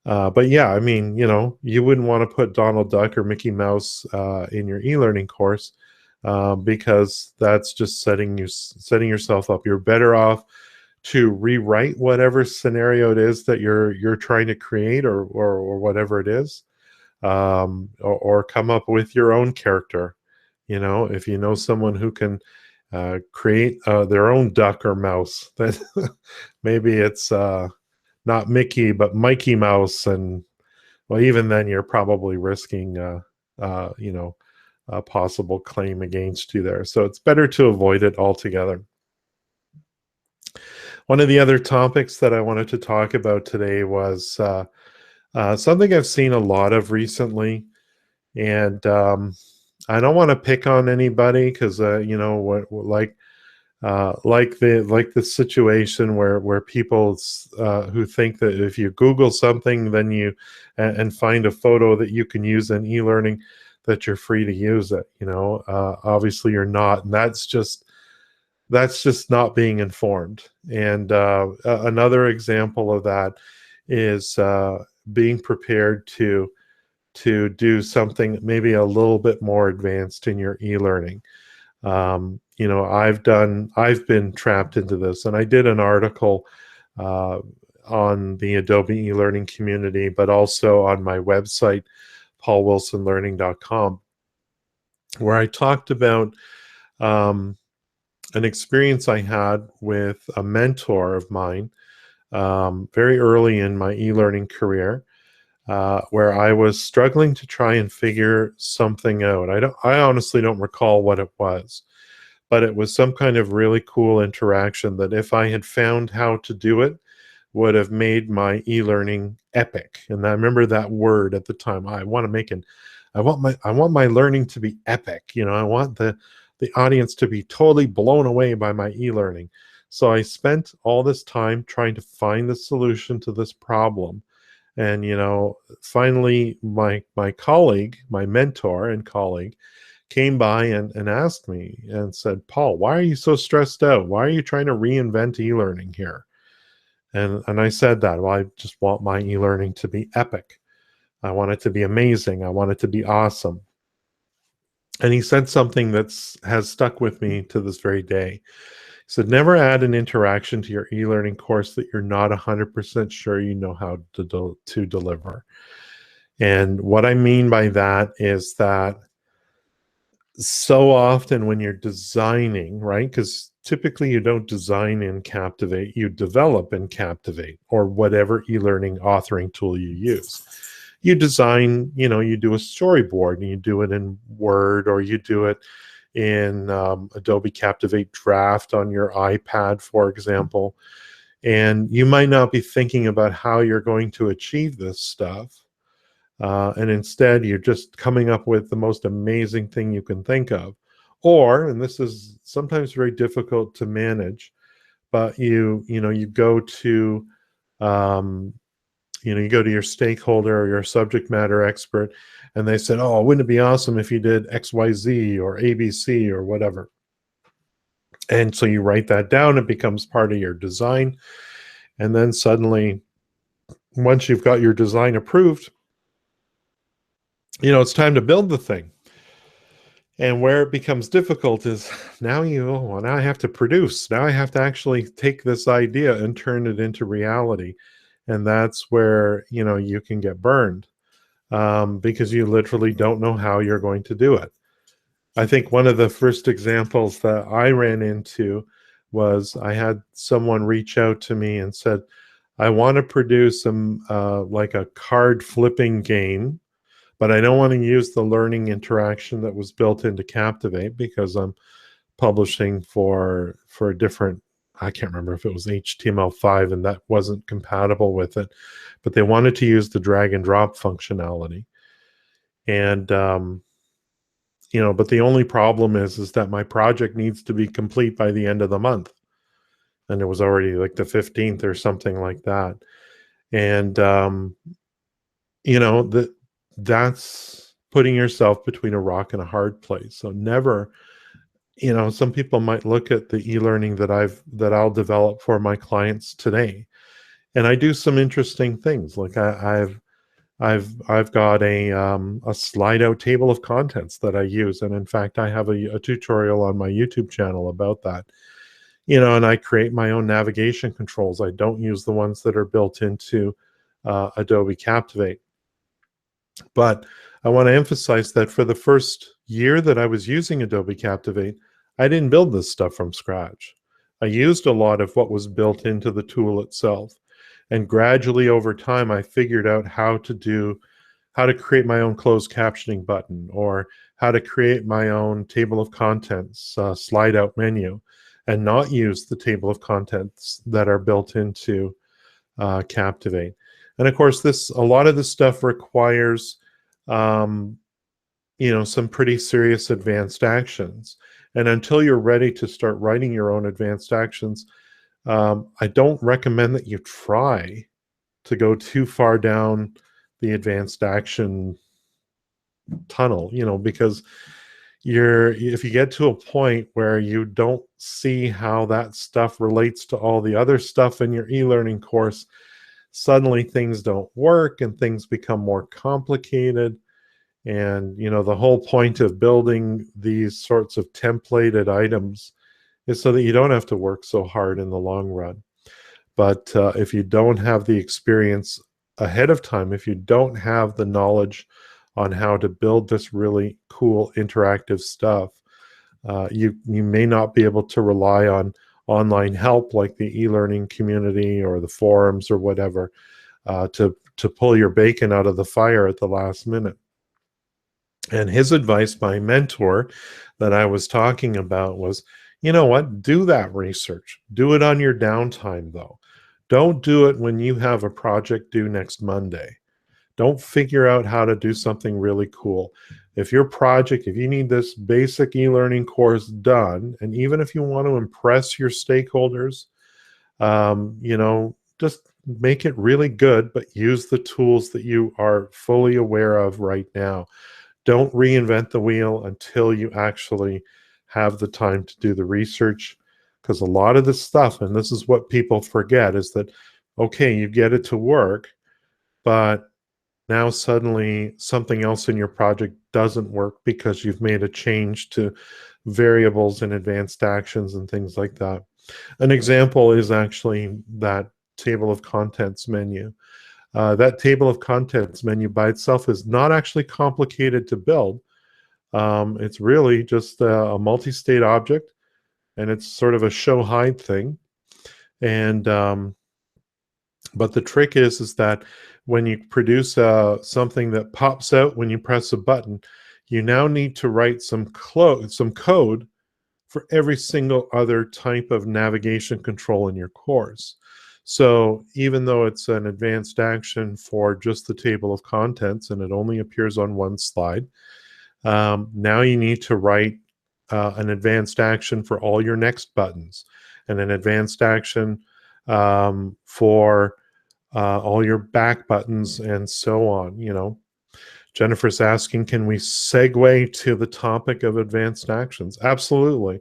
But yeah, I mean, you wouldn't want to put Donald Duck or Mickey Mouse in your e-learning course, because that's just setting yourself up. You're better off to rewrite whatever scenario it is that you're trying to create, or whatever it is, or come up with your own character. If you know someone who can create their own duck or mouse, then maybe it's not Mickey but Mikey Mouse, and well, even then you're probably risking a possible claim against you there. So it's better to avoid it altogether. One of the other topics that I wanted to talk about today was something I've seen a lot of recently, and I don't want to pick on anybody because like the situation where people who think that if you Google something, then and find a photo that you can use in e-learning, that you're free to use it. Obviously you're not, and that's just not being informed. And another example of that is being prepared to do something maybe a little bit more advanced in your e-learning. I've been trapped into this, and I did an article on the Adobe e-learning community, but also on my website, paulwilsonlearning.com, where I talked about an experience I had with a mentor of mine very early in my e-learning career, where I was struggling to try and figure something out. I honestly don't recall what it was, but it was some kind of really cool interaction that, if I had found how to do it, would have made my e-learning epic. And I remember that word at the time. I want my learning to be epic. I want the audience to be totally blown away by my e-learning. So I spent all this time trying to find the solution to this problem. And finally my colleague, my mentor and colleague, came by and asked me and said, "Paul, why are you so stressed out? Why are you trying to reinvent e-learning here?" And I said that, well, I just want my e-learning to be epic. I want it to be amazing. I want it to be awesome. And he said something has stuck with me to this very day. He said, never add an interaction to your e-learning course that you're not 100% sure you know how to deliver. And what I mean by that is that so often when you're designing, right? Because typically you don't design in Captivate, you develop in Captivate, or whatever e-learning authoring tool you use. You design, you do a storyboard, and you do it in Word, or you do it in Adobe Captivate Draft on your iPad, for example. And you might not be thinking about how you're going to achieve this stuff. And instead, you're just coming up with the most amazing thing you can think of. Or, and this is sometimes very difficult to manage, but you go to you go to your stakeholder or your subject matter expert, and they said, "Oh, wouldn't it be awesome if you did XYZ or ABC or whatever?" And so you write that down. It becomes part of your design, and then suddenly, once you've got your design approved, it's time to build the thing. And where it becomes difficult is now I have to produce. Now I have to actually take this idea and turn it into reality. And that's where, you can get burned, because you literally don't know how you're going to do it. I think one of the first examples that I ran into was I had someone reach out to me and said, I want to produce like a card flipping game, but I don't want to use the learning interaction that was built into Captivate because I'm publishing for a different, I can't remember if it was HTML5 and that wasn't compatible with it, but they wanted to use the drag and drop functionality. And, but the only problem is that my project needs to be complete by the end of the month. And it was already like the 15th or something like that. And, that's putting yourself between a rock and a hard place. So never, some people might look at the e-learning that I'll develop for my clients today And I do some interesting things. Like I've got a slide out table of contents that I use, and in fact, I have a tutorial on my YouTube channel about that. And I create my own navigation controls. I don't use the ones that are built into Adobe Captivate. But I want to emphasize that for the first year that I was using Adobe Captivate, I didn't build this stuff from scratch. I used a lot of what was built into the tool itself. And gradually over time, I figured out how to create my own closed captioning button, or how to create my own table of contents slide out menu, and not use the table of contents that are built into Captivate. And of course, a lot of this stuff requires um, some pretty serious advanced actions. And until you're ready to start writing your own advanced actions, I don't recommend that you try to go too far down the advanced action tunnel, because if you get to a point where you don't see how that stuff relates to all the other stuff in your e-learning course, suddenly things don't work and things become more complicated. And the whole point of building these sorts of templated items is so that you don't have to work so hard in the long run. But if you don't have the experience ahead of time, if you don't have the knowledge on how to build this really cool interactive stuff, you may not be able to rely on online help like the e-learning community or the forums or whatever to pull your bacon out of the fire at the last minute. And his advice, my mentor that I was talking about, was, you know what, do that research. Do it on your downtime, though. Don't do it when you have a project due next Monday. Don't figure out how to do something really cool. If you need this basic e-learning course done, and even if you want to impress your stakeholders, just make it really good, but use the tools that you are fully aware of right now. Don't reinvent the wheel until you actually have the time to do the research, because a lot of the stuff, and this is what people forget, is that, okay, you get it to work, but now suddenly something else in your project doesn't work because you've made a change to variables and advanced actions and things like that. An example is actually that table of contents menu. That table of contents menu by itself is not actually complicated to build. It's really just a multi-state object, and it's sort of a show hide thing. And but the trick is that when you produce something that pops out when you press a button, you now need to write some code for every single other type of navigation control in your course. So even though it's an advanced action for just the table of contents and it only appears on one slide, now you need to write an advanced action for all your next buttons, and an advanced action for all your back buttons, and so on. Jennifer's asking, can we segue to the topic of advanced actions? Absolutely.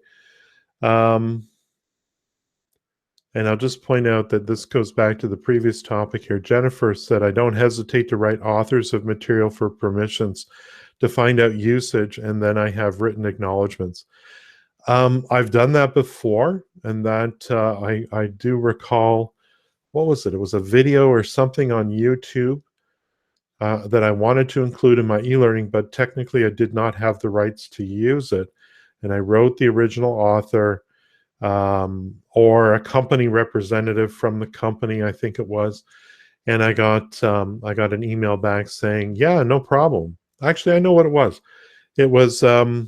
And I'll just point out that this goes back to the previous topic here. Jennifer said, I don't hesitate to write authors of material for permissions to find out usage, and then I have written acknowledgments. I've done that before, and that I do recall, what was it? It was a video or something on YouTube that I wanted to include in my e-learning, but technically I did not have the rights to use it. And I wrote the original author, or a company representative from the company, I think it was, and I got an email back saying, "Yeah, no problem." Actually, I know what it was. It was a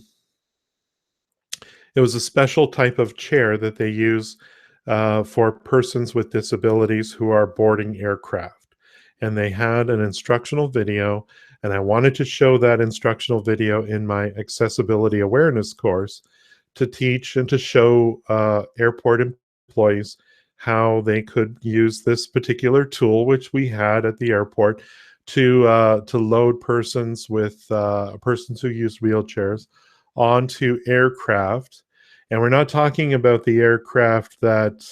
special type of chair that they use for persons with disabilities who are boarding aircraft, and they had an instructional video, and I wanted to show that instructional video in my accessibility awareness course, to teach and to show airport employees how they could use this particular tool, which we had at the airport, to load persons who use wheelchairs onto aircraft. And we're not talking about the aircraft that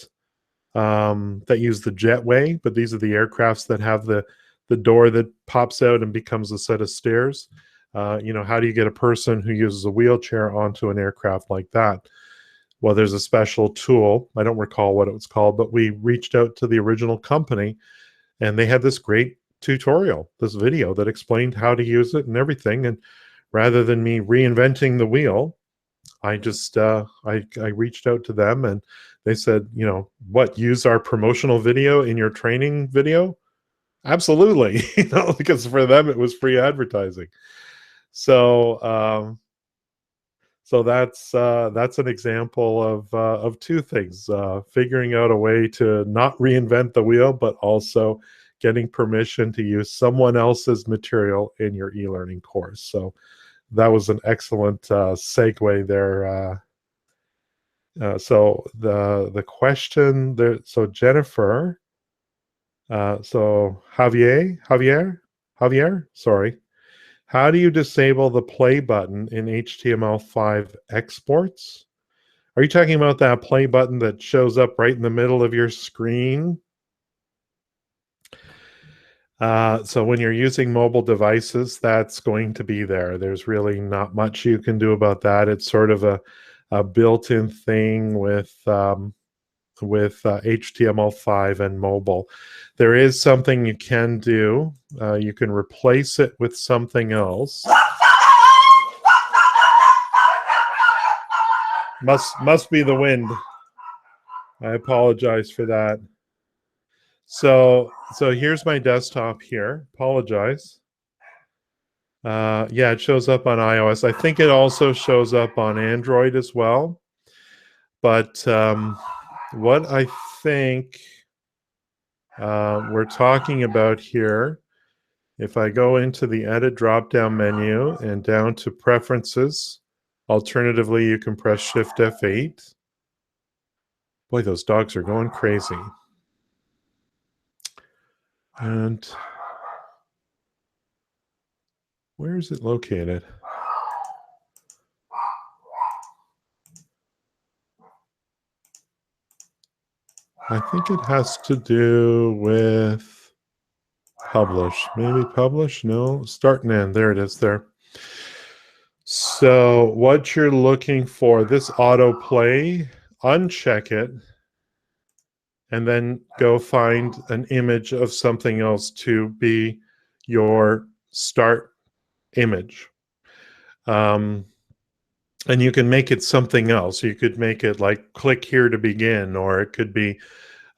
that use the jetway, but these are the aircrafts that have the door that pops out and becomes a set of stairs. How do you get a person who uses a wheelchair onto an aircraft like that? Well, there's a special tool. I don't recall what it was called, but we reached out to the original company, and they had this great tutorial, this video that explained how to use it and everything. And rather than me reinventing the wheel, I just I reached out to them, and they said, what, use our promotional video in your training video? Absolutely, because for them it was free advertising. So that's an example of two things: figuring out a way to not reinvent the wheel, but also getting permission to use someone else's material in your e-learning course. So that was an excellent segue there. So the question there. So Jennifer. So Javier. Sorry. How do you disable the play button in HTML5 exports? Are you talking about that play button that shows up right in the middle of your screen? So when you're using mobile devices, that's going to be there. There's really not much you can do about that. It's sort of a built-in thing with HTML5 and mobile. There is something you can do. You can replace it with something else. Must be the wind. I apologize for that. So here's my desktop here. Apologize. Yeah, it shows up on iOS. I think it also shows up on Android as well. But what I think we're talking about here, if I go into the Edit drop-down menu and down to Preferences, alternatively, you can press Shift F8. Boy, those dogs are going crazy. And where is it located? I think it has to do with publish. Maybe publish? No, start and end. There it is there. So what you're looking for, this autoplay, uncheck it, and then go find an image of something else to be your start image. And you can make it something else. You could make it like click here to begin, or it could be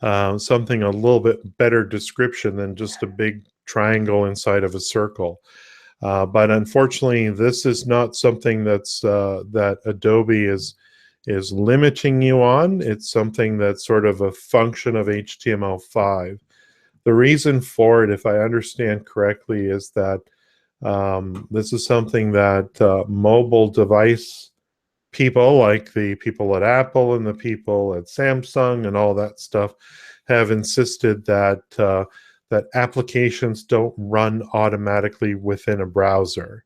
something a little bit better description than just a big triangle inside of a circle. But unfortunately, this is not something that's that Adobe is limiting you on. It's something that's sort of a function of HTML5. The reason for it, if I understand correctly, is that this is something that mobile device people, like the people at Apple and the people at Samsung and all that stuff, have insisted that that applications don't run automatically within a browser.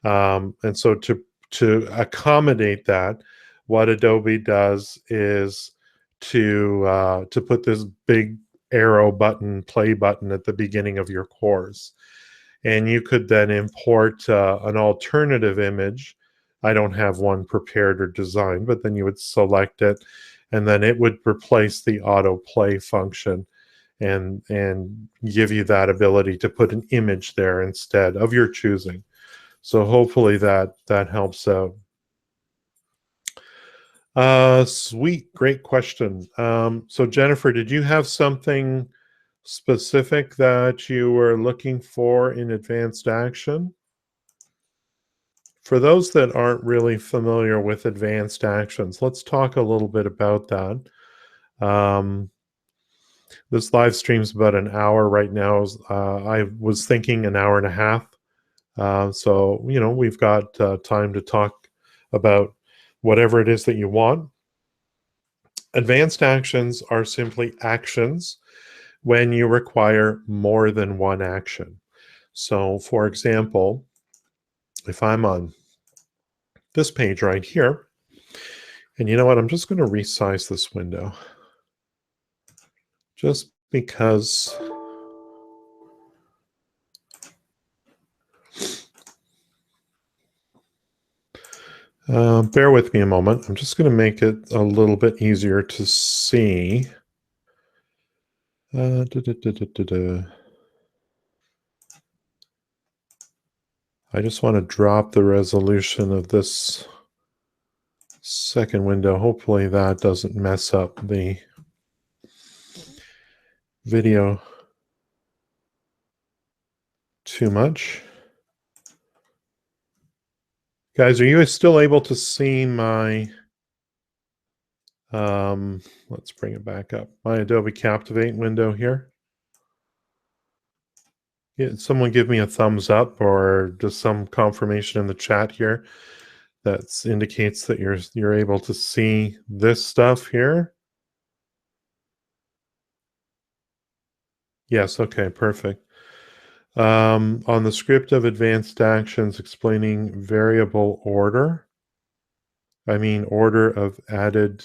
And so to accommodate that, what Adobe does is to put this big arrow button, play button at the beginning of your course. And you could then import an alternative image. I don't have one prepared or designed, but then you would select it, and then it would replace the autoplay function and give you that ability to put an image there instead of your choosing. So hopefully that helps out. Sweet, great question. So Jennifer, did you have something specific that you were looking for in advanced action? For those that aren't really familiar with advanced actions, let's talk a little bit about that. This live stream's about an hour right now. I was thinking an hour and a half. So, we've got time to talk about whatever it is that you want. Advanced actions are simply actions when you require more than one action. So, for example, if I'm on this page right here, and you know what, I'm just going to resize this window. just because bear with me a moment. I'm just going to make it a little bit easier to see. Da, da, da, da, da. I just want to drop the resolution of this second window. Hopefully that doesn't mess up the video too much. Guys, are you still able to see my, let's bring it back up, my Adobe Captivate window here? Yeah, someone give me a thumbs up or just some confirmation in the chat here that indicates that you're able to see this stuff here. Yes, okay, perfect. On the script of advanced actions explaining variable order, I mean order of added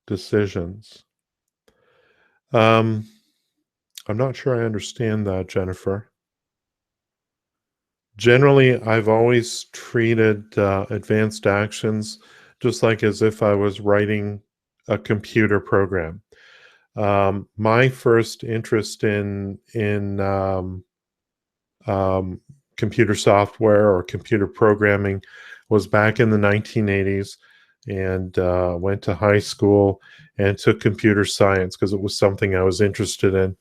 decisions. I'm not sure I understand that, Jennifer. Generally, I've always treated advanced actions just like as if I was writing a computer program. My first interest in computer software or computer programming was back in the 1980s, and went to high school and took computer science because it was something I was interested in.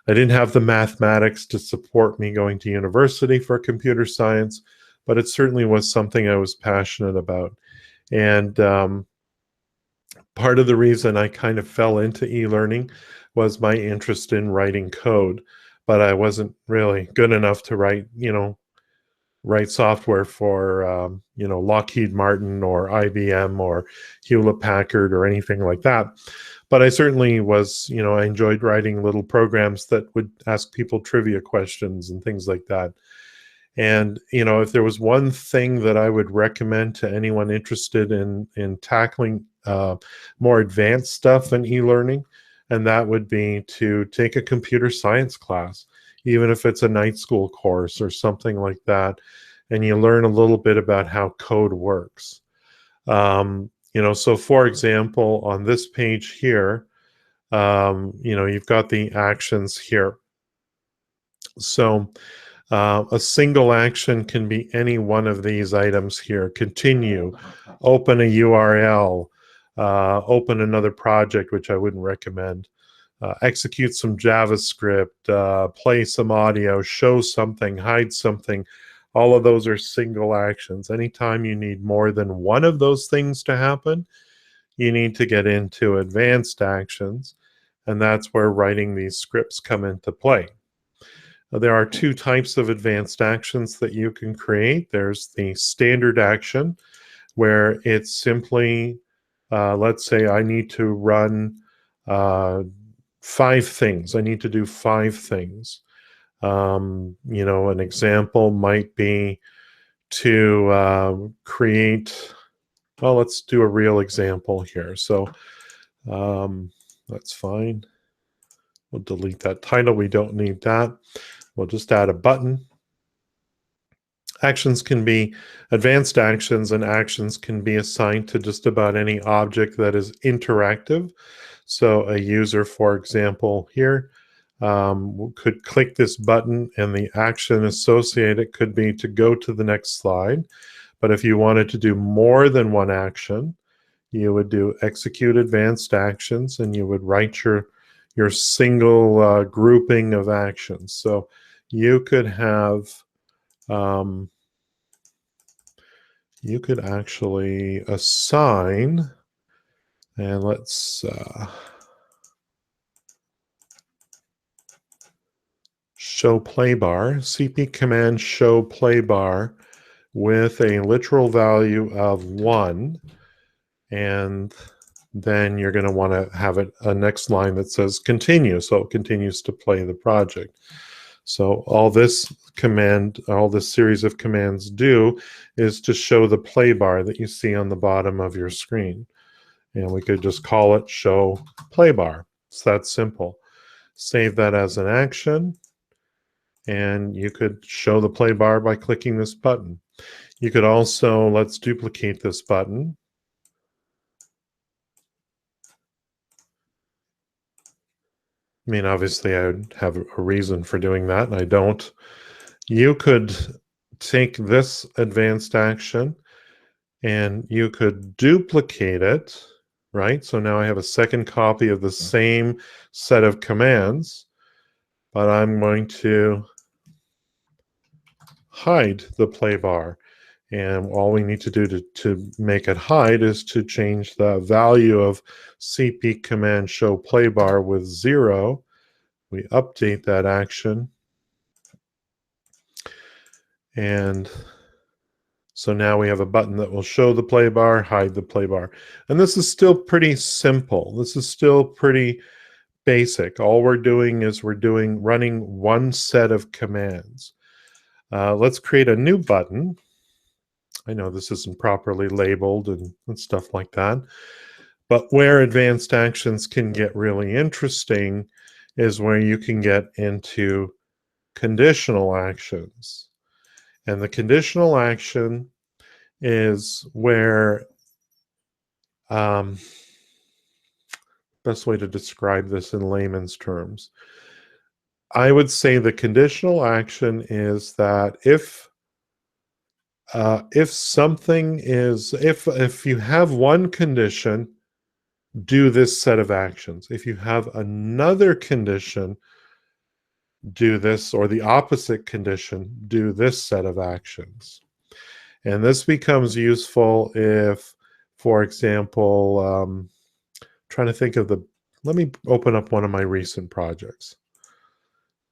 I didn't have the mathematics to support me going to university for computer science, but it certainly was something I was passionate about. And part of the reason I kind of fell into e-learning was my interest in writing code, but I wasn't really good enough to write software for Lockheed Martin or IBM or Hewlett Packard or anything like that. But I certainly was, I enjoyed writing little programs that would ask people trivia questions and things like that. And, if there was one thing that I would recommend to anyone interested in tackling more advanced stuff in e-learning, and that would be to take a computer science class, even if it's a night school course or something like that, and you learn a little bit about how code works. So for example, on this page here, you've got the actions here. So a single action can be any one of these items here. Continue, open a URL, open another project, which I wouldn't recommend, execute some JavaScript, play some audio, show something, hide something. All of those are single actions. Anytime you need more than one of those things to happen, you need to get into advanced actions, and that's where writing these scripts come into play. There are two types of advanced actions that you can create. There's the standard action, where it's simply, let's say I need to run 5 things. I need to do 5 things. An example might be to create, well, let's do a real example here. So that's fine. We'll delete that title. We don't need that. We'll just add a button. Actions can be advanced actions, and actions can be assigned to just about any object that is interactive. So a user, for example, here could click this button, and the action associated could be to go to the next slide. But if you wanted to do more than one action, you would do execute advanced actions, and you would write your single grouping of actions. So you could have, you could actually assign, and let's show play bar, CP command show play bar with a literal value of 1, and then you're going to want to have a next line that says continue, so it continues to play the project. So all this series of commands do is to show the play bar that you see on the bottom of your screen. And we could just call it show play bar. It's that simple. Save that as an action, and you could show the play bar by clicking this button. You could also, let's duplicate this button. I mean, obviously I would have a reason for doing that, and I don't. You could take this advanced action and you could duplicate it, right? So now I have a second copy of the same set of commands, but I'm going to hide the play bar. And all we need to do to make it hide is to change the value of cp command show play bar with 0. We update that action. And so now we have a button that will show the play bar, hide the play bar. And this is still pretty simple. This is still pretty basic. All we're doing is running one set of commands. Let's create a new button. I know this isn't properly labeled and stuff like that. But where advanced actions can get really interesting is where you can get into conditional actions. And the conditional action is where, best way to describe this in layman's terms, I would say the conditional action is that if something is, if you have one condition, do this set of actions. If you have another condition, do this, or the opposite condition, do this set of actions. And this becomes useful if, for example, trying to think of let me open up one of my recent projects.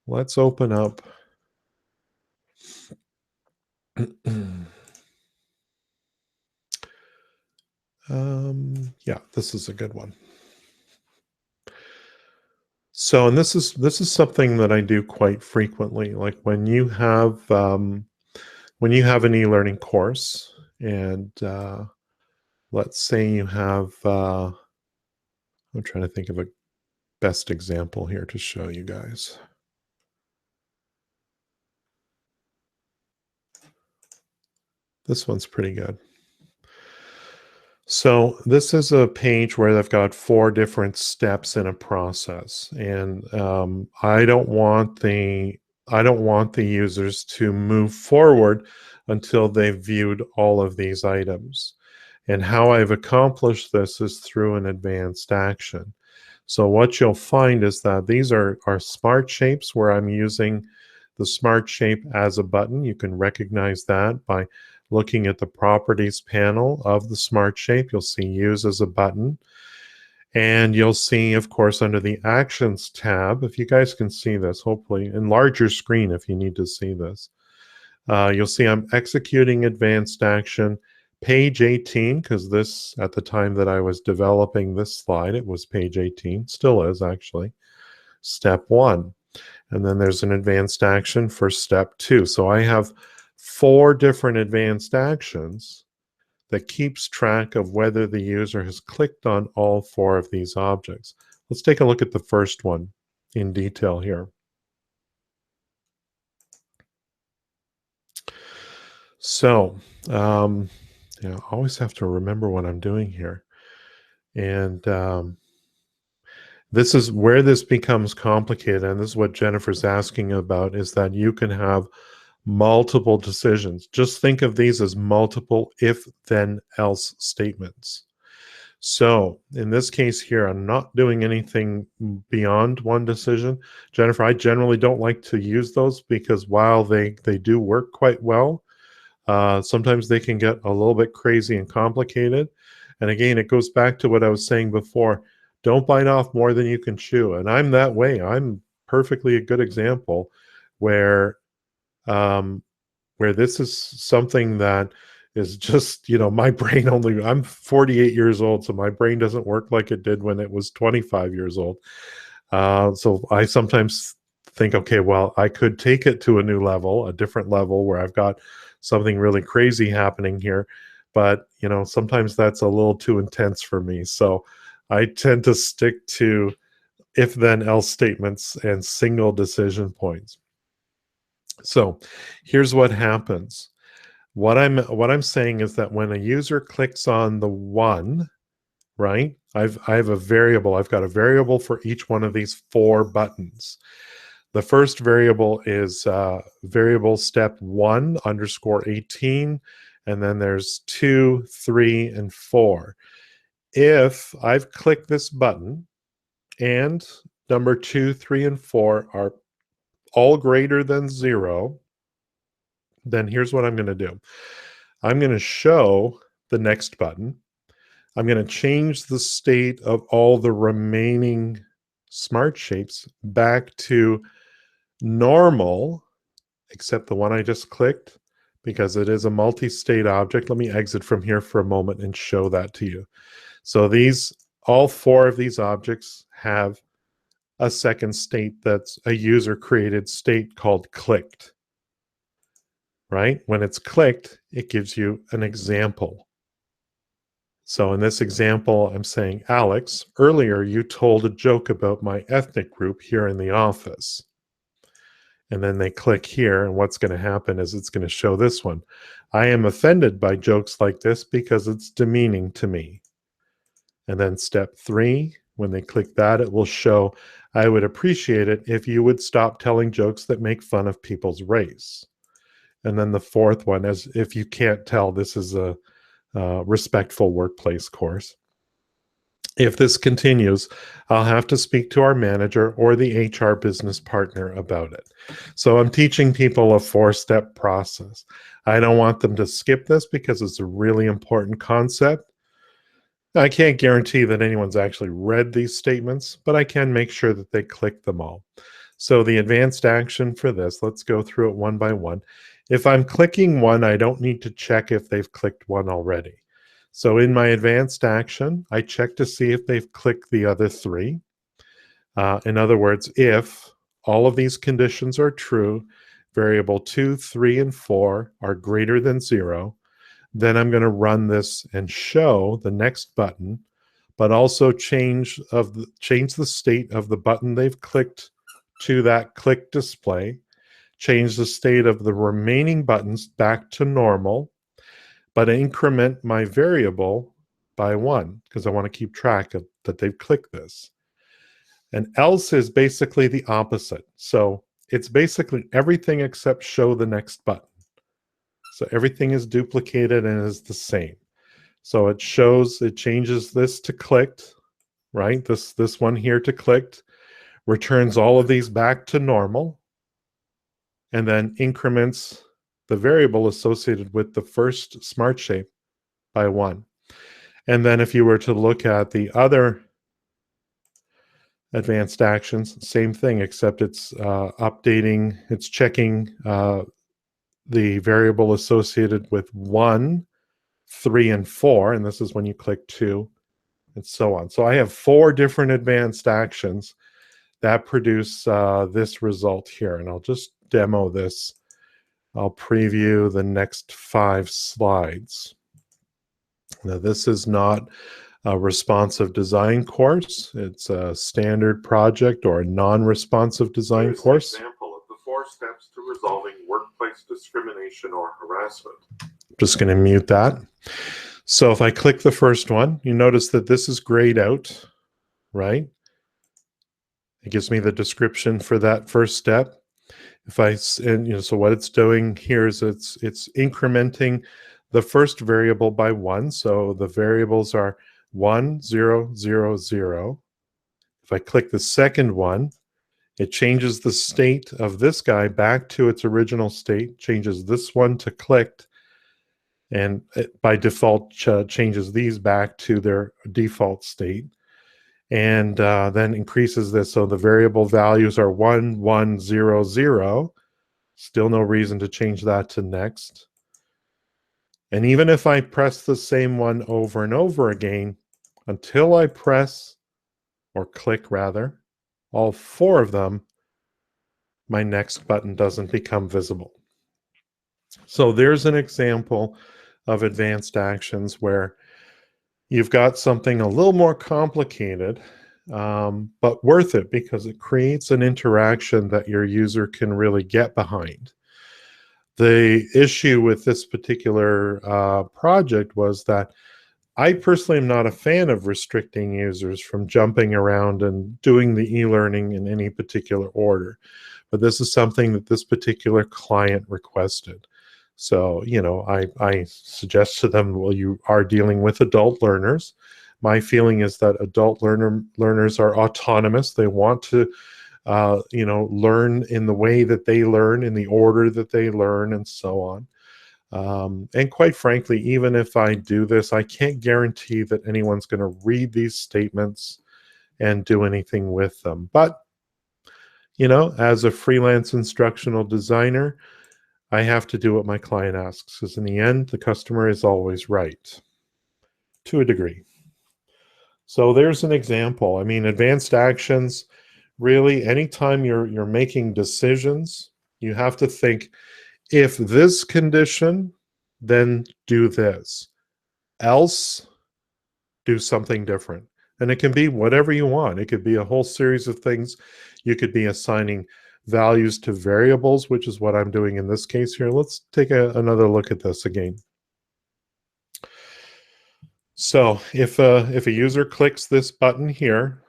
Let's open up yeah, this is a good one. So, and this is something that I do quite frequently. Like when you have an e-learning course, and let's say you have, I'm trying to think of a best example here to show you guys. This one's pretty good. So this is a page where they've got 4 different steps in a process, and I don't want the users to move forward until they've viewed all of these items. And how I've accomplished this is through an advanced action. So what you'll find is that these are smart shapes where I'm using the smart shape as a button. You can recognize that by looking at the properties panel of the smart shape. You'll see use as a button. And you'll see, of course, under the actions tab, if you guys can see this, hopefully enlarge your screen if you need to see this. You'll see I'm executing advanced action, page 18, because this, at the time that I was developing this slide, it was page 18, still is actually, step 1. And then there's an advanced action for step 2. So I have 4 different advanced actions that keeps track of whether the user has clicked on all 4 of these objects. Let's take a look at the first one in detail here. So, I always have to remember what I'm doing here. And this is where this becomes complicated, and this is what Jennifer's asking about, is that you can have multiple decisions. Just think of these as multiple if then else statements. So in this case here, I'm not doing anything beyond one decision. Jennifer, I generally don't like to use those because while they do work quite well, sometimes they can get a little bit crazy and complicated. And again, it goes back to what I was saying before. Don't bite off more than you can chew. And I'm that way. I'm perfectly a good example where this is something that is just, my brain only, I'm 48 years old, so my brain doesn't work like it did when it was 25 years old. So I sometimes think, okay, well, I could take it to a new level, a different level where I've got something really crazy happening here. But, sometimes that's a little too intense for me. So I tend to stick to if then else statements and single decision points. So here's what happens. What I'm saying is that when a user clicks on the 1, right? I have a variable. I've got a variable for each one of these 4 buttons. The first variable is variable step 1 underscore 18, and then there's 2, 3, and 4. If I've clicked this button and number 2, 3, and 4 are all greater than 0, then here's what I'm going to do. I'm going to show the next button. I'm going to change the state of all the remaining smart shapes back to normal, except the one I just clicked, because it is a multi-state object. Let me exit from here for a moment and show that to you. So all 4 of these objects have a second state that's a user-created state called clicked, right? When it's clicked, it gives you an example. So in this example, I'm saying, Alex, earlier you told a joke about my ethnic group here in the office. And then they click here, and what's going to happen is it's going to show this one. I am offended by jokes like this because it's demeaning to me. And then step 3, when they click that, it will show, I would appreciate it if you would stop telling jokes that make fun of people's race. And then the 4th one, as if you can't tell, this is a respectful workplace course. If this continues, I'll have to speak to our manager or the HR business partner about it. So I'm teaching people a 4-step process. I don't want them to skip this because it's a really important concept. I can't guarantee that anyone's actually read these statements, but I can make sure that they click them all. So the advanced action for this, let's go through it one by one. If I'm clicking 1, I don't need to check if they've clicked 1 already. So in my advanced action, I check to see if they've clicked the other 3. In other words, if all of these conditions are true, variable 2, 3, and 4 are greater than 0, then I'm going to run this and show the next button, but also change the state of the button they've clicked to that click display, change the state of the remaining buttons back to normal, but increment my variable by 1 because I want to keep track of that they've clicked this. And else is basically the opposite. So it's basically everything except show the next button. So everything is duplicated and is the same. So it changes this to clicked, right? This one here to clicked, returns all of these back to normal, and then increments the variable associated with the first smart shape by 1. And then if you were to look at the other advanced actions, same thing, except it's updating, it's checking the variable associated with 1, 3, and 4, and this is when you click 2, and so on. So I have 4 different advanced actions that produce this result here, and I'll just demo this. I'll preview the next 5 slides. Now, this is not a responsive design course. It's a standard project or a non-responsive design course. Here's an example of the 4 steps to resolving workplace discrimination or harassment. I'm just going to mute that. So if I click the first one, you notice that this is grayed out, right? It gives me the description for that first step. So what it's doing here is it's incrementing the first variable by 1. So the variables are 1, 0, 0, 0. If I click the second one, it changes the state of this guy back to its original state, changes this one to clicked, and it, by default, changes these back to their default state. And then increases this. So the variable values are 1, 1, 0, 0. Still no reason to change that to next. And even if I press the same one over and over again, until I press, or click rather, all 4 of them, my next button doesn't become visible. So there's an example of advanced actions where you've got something a little more complicated, but worth it because it creates an interaction that your user can really get behind. The issue with this particular project was that I personally am not a fan of restricting users from jumping around and doing the e-learning in any particular order. But this is something that this particular client requested. So, you know, I suggest to them, well, you are dealing with adult learners. My feeling is that adult learners are autonomous. They want to, you know, learn in the way that they learn, in the order that they learn, and so on. And quite frankly, even if I do this, I can't guarantee that anyone's going to read these statements and do anything with them. But, you know, as a freelance instructional designer, I have to do what my client asks, because in the end, the customer is always right, to a degree. So there's an example. I mean, advanced actions, really, anytime you're making decisions, you have to think, if this condition, then do this. Else, do something different. And it can be whatever you want. It could be a whole series of things. You could be assigning values to variables, which is what I'm doing in this case here. Let's take another look at this again. So if a user clicks this button here,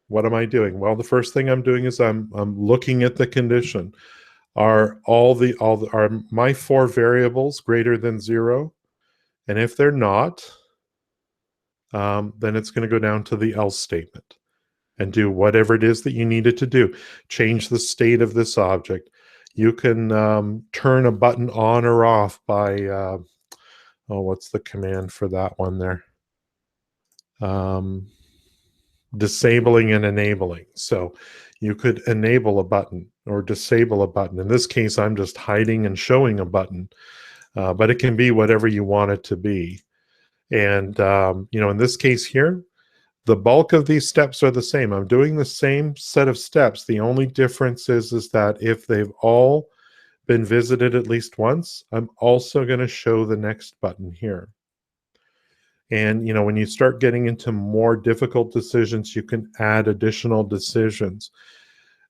what am I doing? Well, the first thing I'm doing is I'm looking at the condition. Are are my 4 variables greater than 0? And if they're not, then it's going to go down to the else statement and do whatever it is that you need it to do. Change the state of this object. You can turn a button on or off by, oh, what's the command for that one there? Disabling and enabling. So you could enable a button or disable a button. In this case, I'm just hiding and showing a button, but it can be whatever you want it to be. And, you know, in this case here, the bulk of these steps are the same. I'm doing the same set of steps. The only difference is that if they've all been visited at least once, I'm also going to show the next button here. And, you know, when you start getting into more difficult decisions, you can add additional decisions.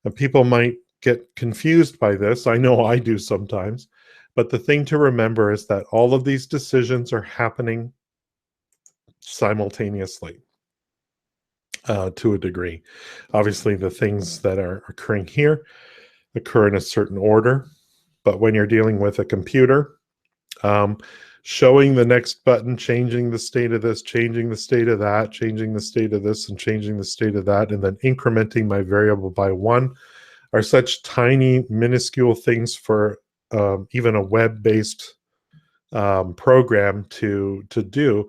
And people might get confused by this. I know I do sometimes. But the thing to remember is that all of these decisions are happening simultaneously to a degree. Obviously, the things that are occurring here occur in a certain order. But when you're dealing with a computer, showing the next button, changing the state of this, changing the state of that, changing the state of this, and changing the state of that, and then incrementing my variable by 1 are such tiny, minuscule things for even a web-based program to do,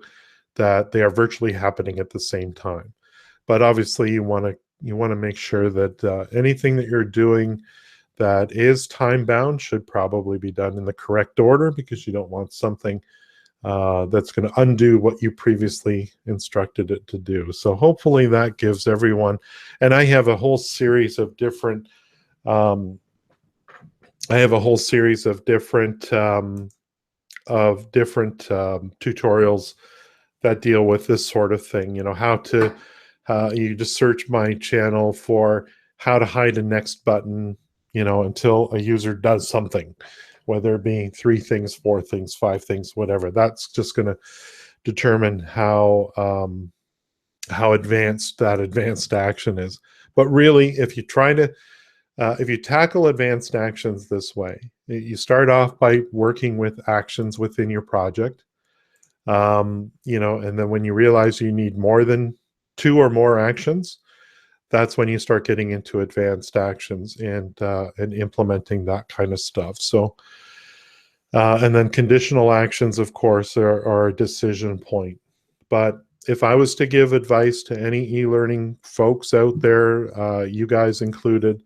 that they are virtually happening at the same time. But obviously, you want to make sure that anything that you're doing that is time-bound should probably be done in the correct order, because you don't want something that's going to undo what you previously instructed it to do. So hopefully that gives everyone, and I have a whole series of different tutorials that deal with this sort of thing. You know, how to you just search my channel for how to hide a next button, you know, until a user does something, whether it be 3 things, 4 things, 5 things, whatever. That's just going to determine how advanced that advanced action is. But really, if you tackle advanced actions this way, you start off by working with actions within your project, you know, and then when you realize you need more than 2 or more actions, that's when you start getting into advanced actions and implementing that kind of stuff. So, and then conditional actions, of course, are a decision point. But if I was to give advice to any e-learning folks out there, you guys included,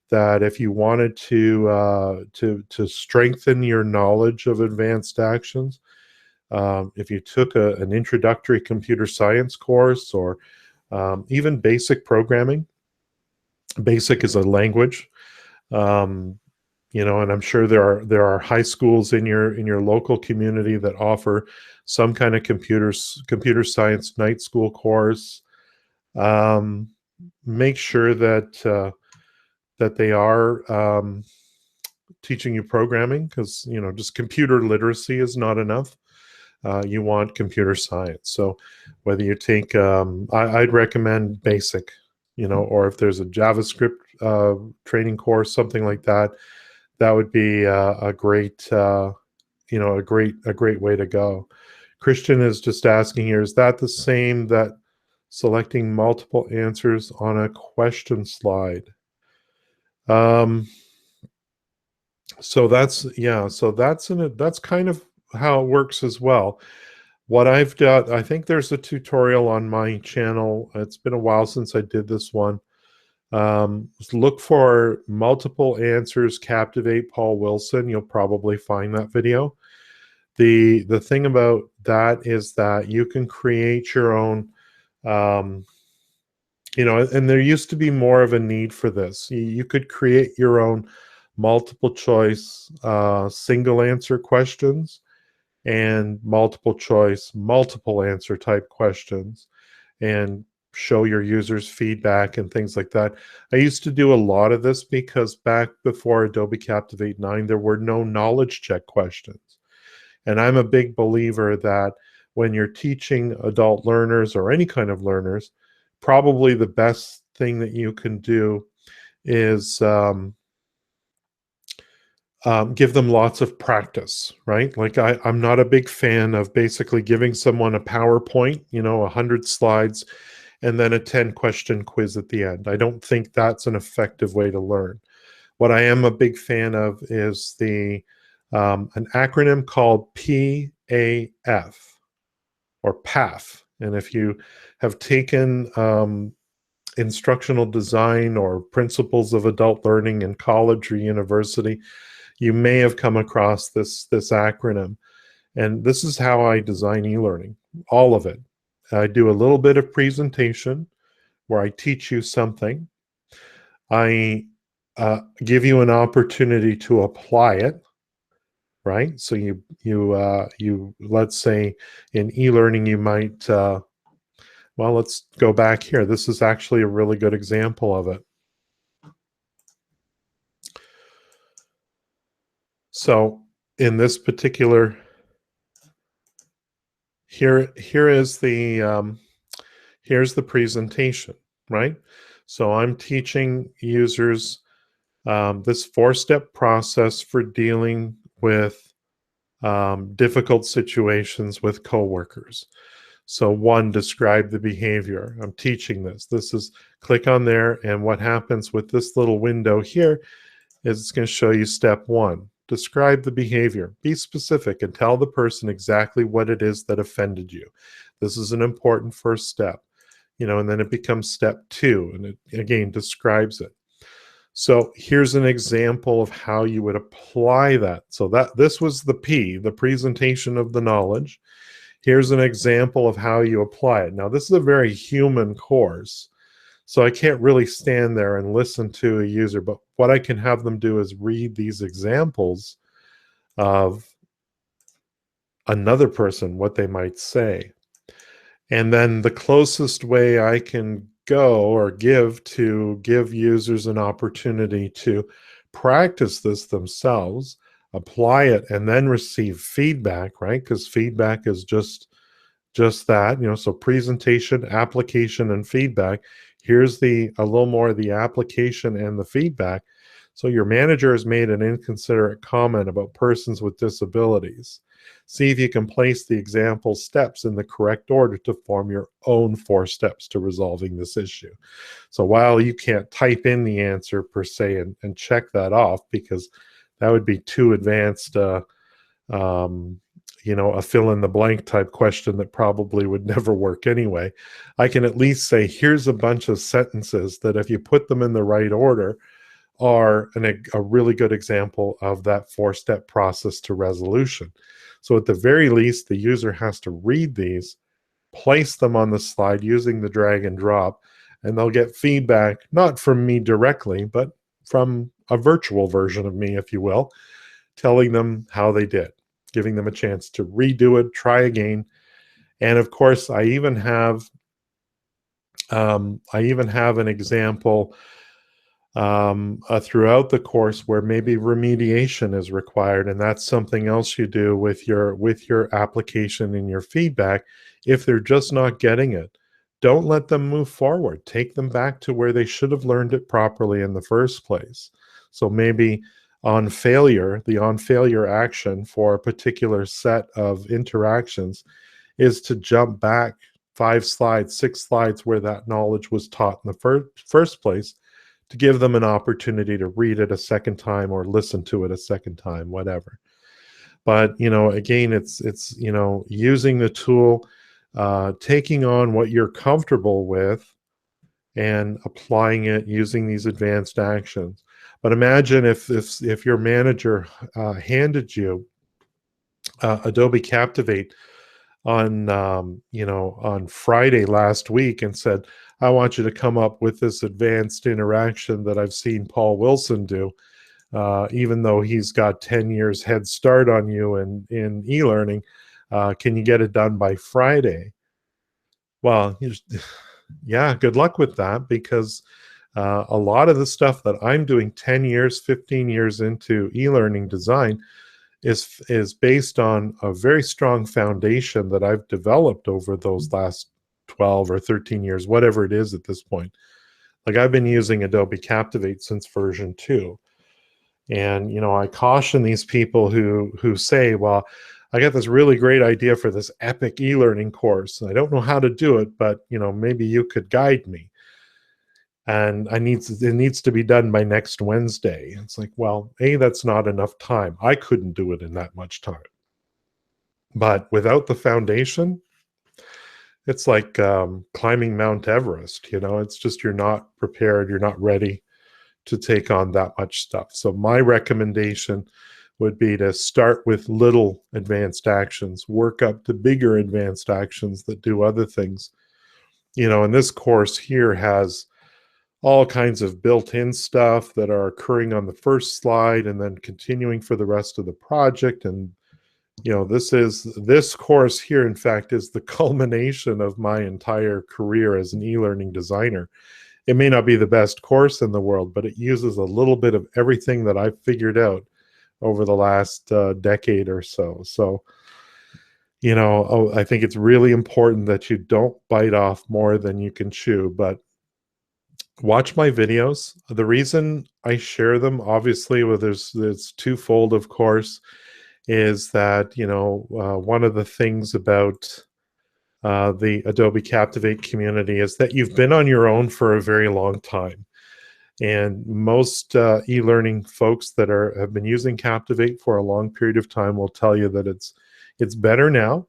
that if you wanted to strengthen your knowledge of advanced actions, if you took an introductory computer science course, or even basic programming. Basic is a language, you know, and I'm sure there are high schools in your local community that offer some kind of computer science night school course. make sure that that they are teaching you programming, because just computer literacy is not enough. You want computer science. So whether you take, I'd recommend basic, or if there's a JavaScript training course, something like that, that would be a great, a great way to go. Christian is just asking here, is that the same that selecting multiple answers on a question slide? So that's, yeah, so that's kind of how it works as well. What I've done, I think there's a tutorial on my channel. It's been a while since I did this one. Look for multiple answers, Captivate Paul Wilson. You'll probably find that video. The thing about that is that you can create your own, and there used to be more of a need for this. You could create your own multiple choice, single answer questions, and multiple choice, multiple answer type questions, and show your users feedback and things like that. I used to do a lot of this because back before Adobe Captivate 9, there were no knowledge check questions. And I'm a big believer that when you're teaching adult learners or any kind of learners, probably the best thing that you can do is give them lots of practice, right? Like I'm not a big fan of basically giving someone a PowerPoint, 100 slides, and then a 10-question quiz at the end. I don't think that's an effective way to learn. What I am a big fan of is an acronym called PAF, or PAF. And if you have taken instructional design or principles of adult learning in college or university, you may have come across this acronym. And this is how I design e-learning, all of it. I do a little bit of presentation where I teach you something. I give you an opportunity to apply it, right? So you let's say in e-learning you might, well, let's go back here. This is actually a really good example of it. So in this particular, here's the presentation, right? So I'm teaching users this 4-step process for dealing with difficult situations with coworkers. So 1, describe the behavior. I'm teaching this. This is, click on there, and what happens with this little window here is it's going to show you step 1. Describe the behavior. Be specific and tell the person exactly what it is that offended you. This is an important first step. And then it becomes step 2, and it again describes it. So here's an example of how you would apply that. So this was the P, the presentation of the knowledge. Here's an example of how you apply it. Now, this is a very human course, so I can't really stand there and listen to a user, but what I can have them do is read these examples of another person, what they might say. And then the closest way I can go or give users an opportunity to practice this themselves, apply it, and then receive feedback, right? Because feedback is just that, so presentation, application, and feedback. Here's a little more of the application and the feedback. So your manager has made an inconsiderate comment about persons with disabilities. See if you can place the example steps in the correct order to form your own 4 steps to resolving this issue. So while you can't type in the answer per se and check that off, because that would be too advanced, a fill-in-the-blank type question that probably would never work anyway, I can at least say, here's a bunch of sentences that if you put them in the right order are a really good example of that 4-step process to resolution. So at the very least, the user has to read these, place them on the slide using the drag and drop, and they'll get feedback, not from me directly, but from a virtual version of me, if you will, telling them how they did, giving them a chance to redo it, try again. And of course, I even have I even have an example throughout the course where maybe remediation is required, and that's something else you do with your application and your feedback. If they're just not getting it, don't let them move forward. Take them back to where they should have learned it properly in the first place. So maybe the on failure action for a particular set of interactions is to jump back 5 slides, 6 slides where that knowledge was taught in the first place, to give them an opportunity to read it a second time or listen to it a second time, whatever. But, again, it's using the tool, taking on what you're comfortable with and applying it using these advanced actions. But imagine if your manager handed you Adobe Captivate on Friday last week and said, I want you to come up with this advanced interaction that I've seen Paul Wilson do, even though he's got 10 years head start on you in e-learning. Can you get it done by Friday? Well, yeah, good luck with that, because a lot of the stuff that I'm doing 10 years, 15 years into e-learning design is based on a very strong foundation that I've developed over those last 12 or 13 years, whatever it is at this point. Like, I've been using Adobe Captivate since version 2. And, I caution these people who say, well, I got this really great idea for this epic e-learning course. I don't know how to do it, but, maybe you could guide me. And it needs to be done by next Wednesday. It's like, well, that's not enough time. I couldn't do it in that much time. But without the foundation, it's like climbing Mount Everest. It's just, you're not prepared, you're not ready to take on that much stuff. So my recommendation would be to start with little advanced actions, work up to bigger advanced actions that do other things. And this course here has all kinds of built-in stuff that are occurring on the first slide and then continuing for the rest of the project. And this course here, in fact, is the culmination of my entire career as an e-learning designer. It may not be the best course in the world, but it uses a little bit of everything that I've figured out over the last decade or so. So, I think it's really important that you don't bite off more than you can chew, but watch my videos. The reason I share them, obviously, there's twofold, of course, is that, one of the things about the Adobe Captivate community is that you've been on your own for a very long time. And most e-learning folks that have been using Captivate for a long period of time will tell you that it's better now.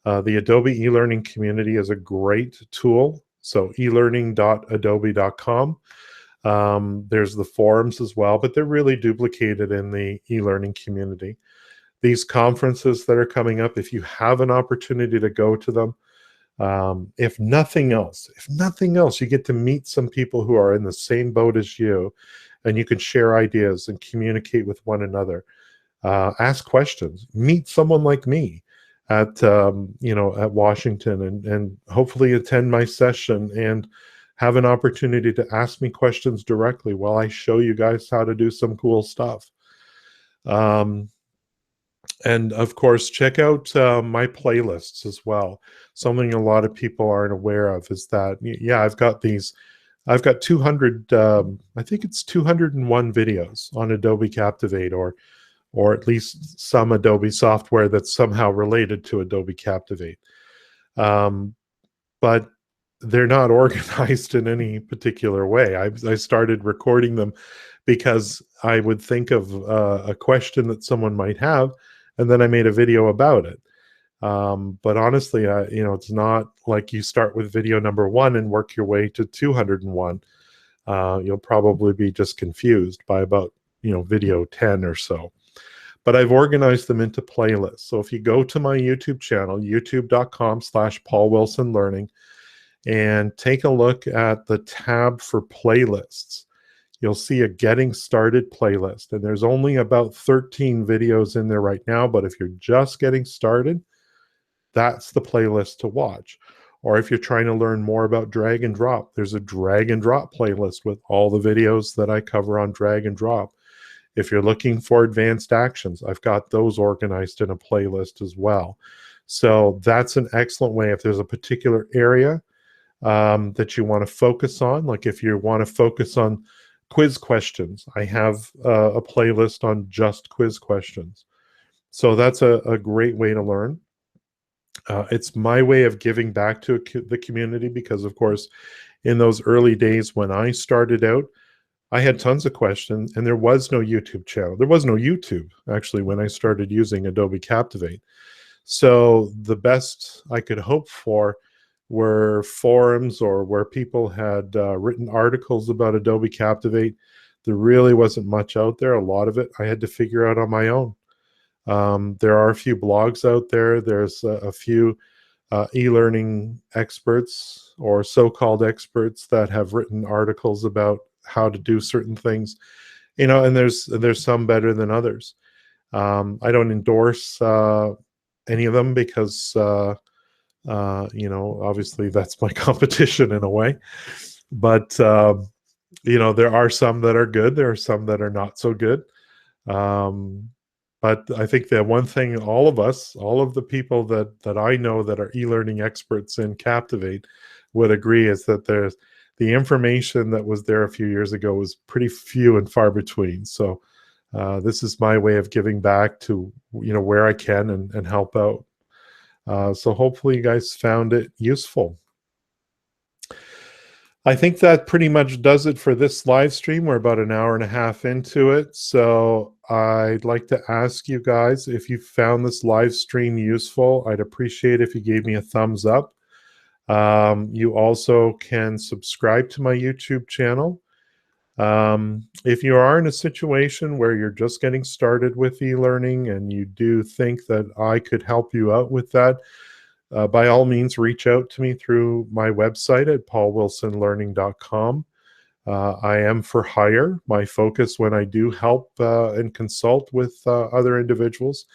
The Adobe e-learning community is a great tool. So elearning.adobe.com. There's the forums as well, but they're really duplicated in the e-learning community. These conferences that are coming up, if you have an opportunity to go to them, if nothing else, you get to meet some people who are in the same boat as you, and you can share ideas and communicate with one another. Ask questions. Meet someone like me at Washington, and hopefully attend my session and have an opportunity to ask me questions directly while I show you guys how to do some cool stuff. And of course, check out my playlists as well. Something a lot of people aren't aware of is that, yeah, I've got 200, I think it's 201 videos on Adobe Captivate, or at least some Adobe software that's somehow related to Adobe Captivate. But they're not organized in any particular way. I started recording them because I would think of a question that someone might have, and then I made a video about it. But honestly, it's not like you start with video number 1 and work your way to 201. You'll probably be just confused by about, video 10 or so. But I've organized them into playlists. So if you go to my YouTube channel, youtube.com/PaulWilsonLearning, and take a look at the tab for playlists, you'll see a getting started playlist. And there's only about 13 videos in there right now, but if you're just getting started, that's the playlist to watch. Or if you're trying to learn more about drag and drop, there's a drag and drop playlist with all the videos that I cover on drag and drop. If you're looking for advanced actions, I've got those organized in a playlist as well. So that's an excellent way. If there's a particular area that you want to focus on, like if you want to focus on quiz questions, I have a playlist on just quiz questions. So that's a great way to learn. It's my way of giving back to the community because, of course, in those early days when I started out, I had tons of questions and there was no YouTube channel. There was no YouTube, actually, when I started using Adobe Captivate. So the best I could hope for were forums or where people had written articles about Adobe Captivate. There really wasn't much out there. A lot of it I had to figure out on my own. There are a few blogs out there. There's a few e-learning experts or so-called experts that have written articles about how to do certain things, you know, and there's some better than others. I don't endorse any of them because you know, obviously that's my competition in a way. But you know, there are some that are good. There are some that are not so good. Um, but I think that one thing, all of us, all of the people that I know that are e-learning experts in Captivate would agree is that there's the information that was there a few years ago was pretty few and far between. So this is my way of giving back to, you know, where I can and help out. So hopefully you guys found it useful. I think that pretty much does it for this live stream. We're about an hour and a half into it. So I'd like to ask you guys, if you found this live stream useful, I'd appreciate if you gave me a thumbs up. You also can subscribe to my YouTube channel. If you are in a situation where you're just getting started with e-learning and you do think that I could help you out with that, by all means, reach out to me through my website at paulwilsonlearning.com. I am for hire. My focus when I do help and consult with other individuals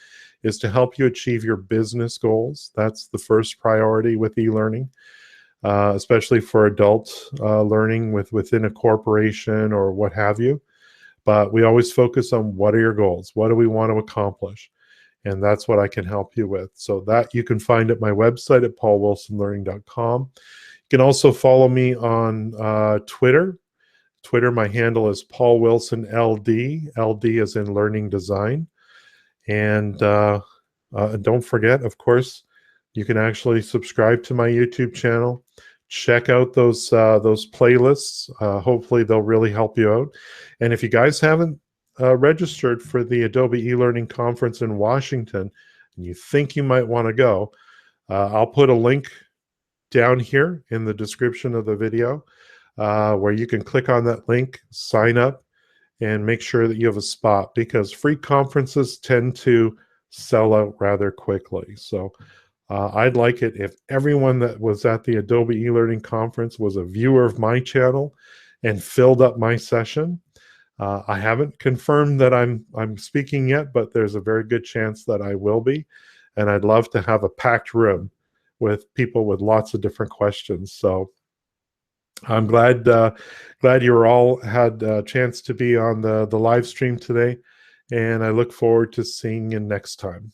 is to help you achieve your business goals. That's the first priority with e-learning, especially for adult learning within a corporation or what have you. But we always focus on what are your goals? What do we want to accomplish? And that's what I can help you with. So that you can find at my website at paulwilsonlearning.com. You can also follow me on Twitter. Twitter, my handle is Paul Wilson LD. LD is in learning design. And don't forget, of course, you can actually subscribe to my YouTube channel. Check out those playlists. Hopefully, they'll really help you out. And if you guys haven't registered for the Adobe eLearning Conference in Washington, and you think you might want to go, I'll put a link down here in the description of the video where you can click on that link, sign up, and make sure that you have a spot, because free conferences tend to sell out rather quickly. So I'd like it if everyone that was at the Adobe eLearning Conference was a viewer of my channel and filled up my session. I haven't confirmed that I'm speaking yet, but there's a very good chance that I will be. And I'd love to have a packed room with people with lots of different questions. So I'm glad you all had a chance to be on the live stream today. And I look forward to seeing you next time.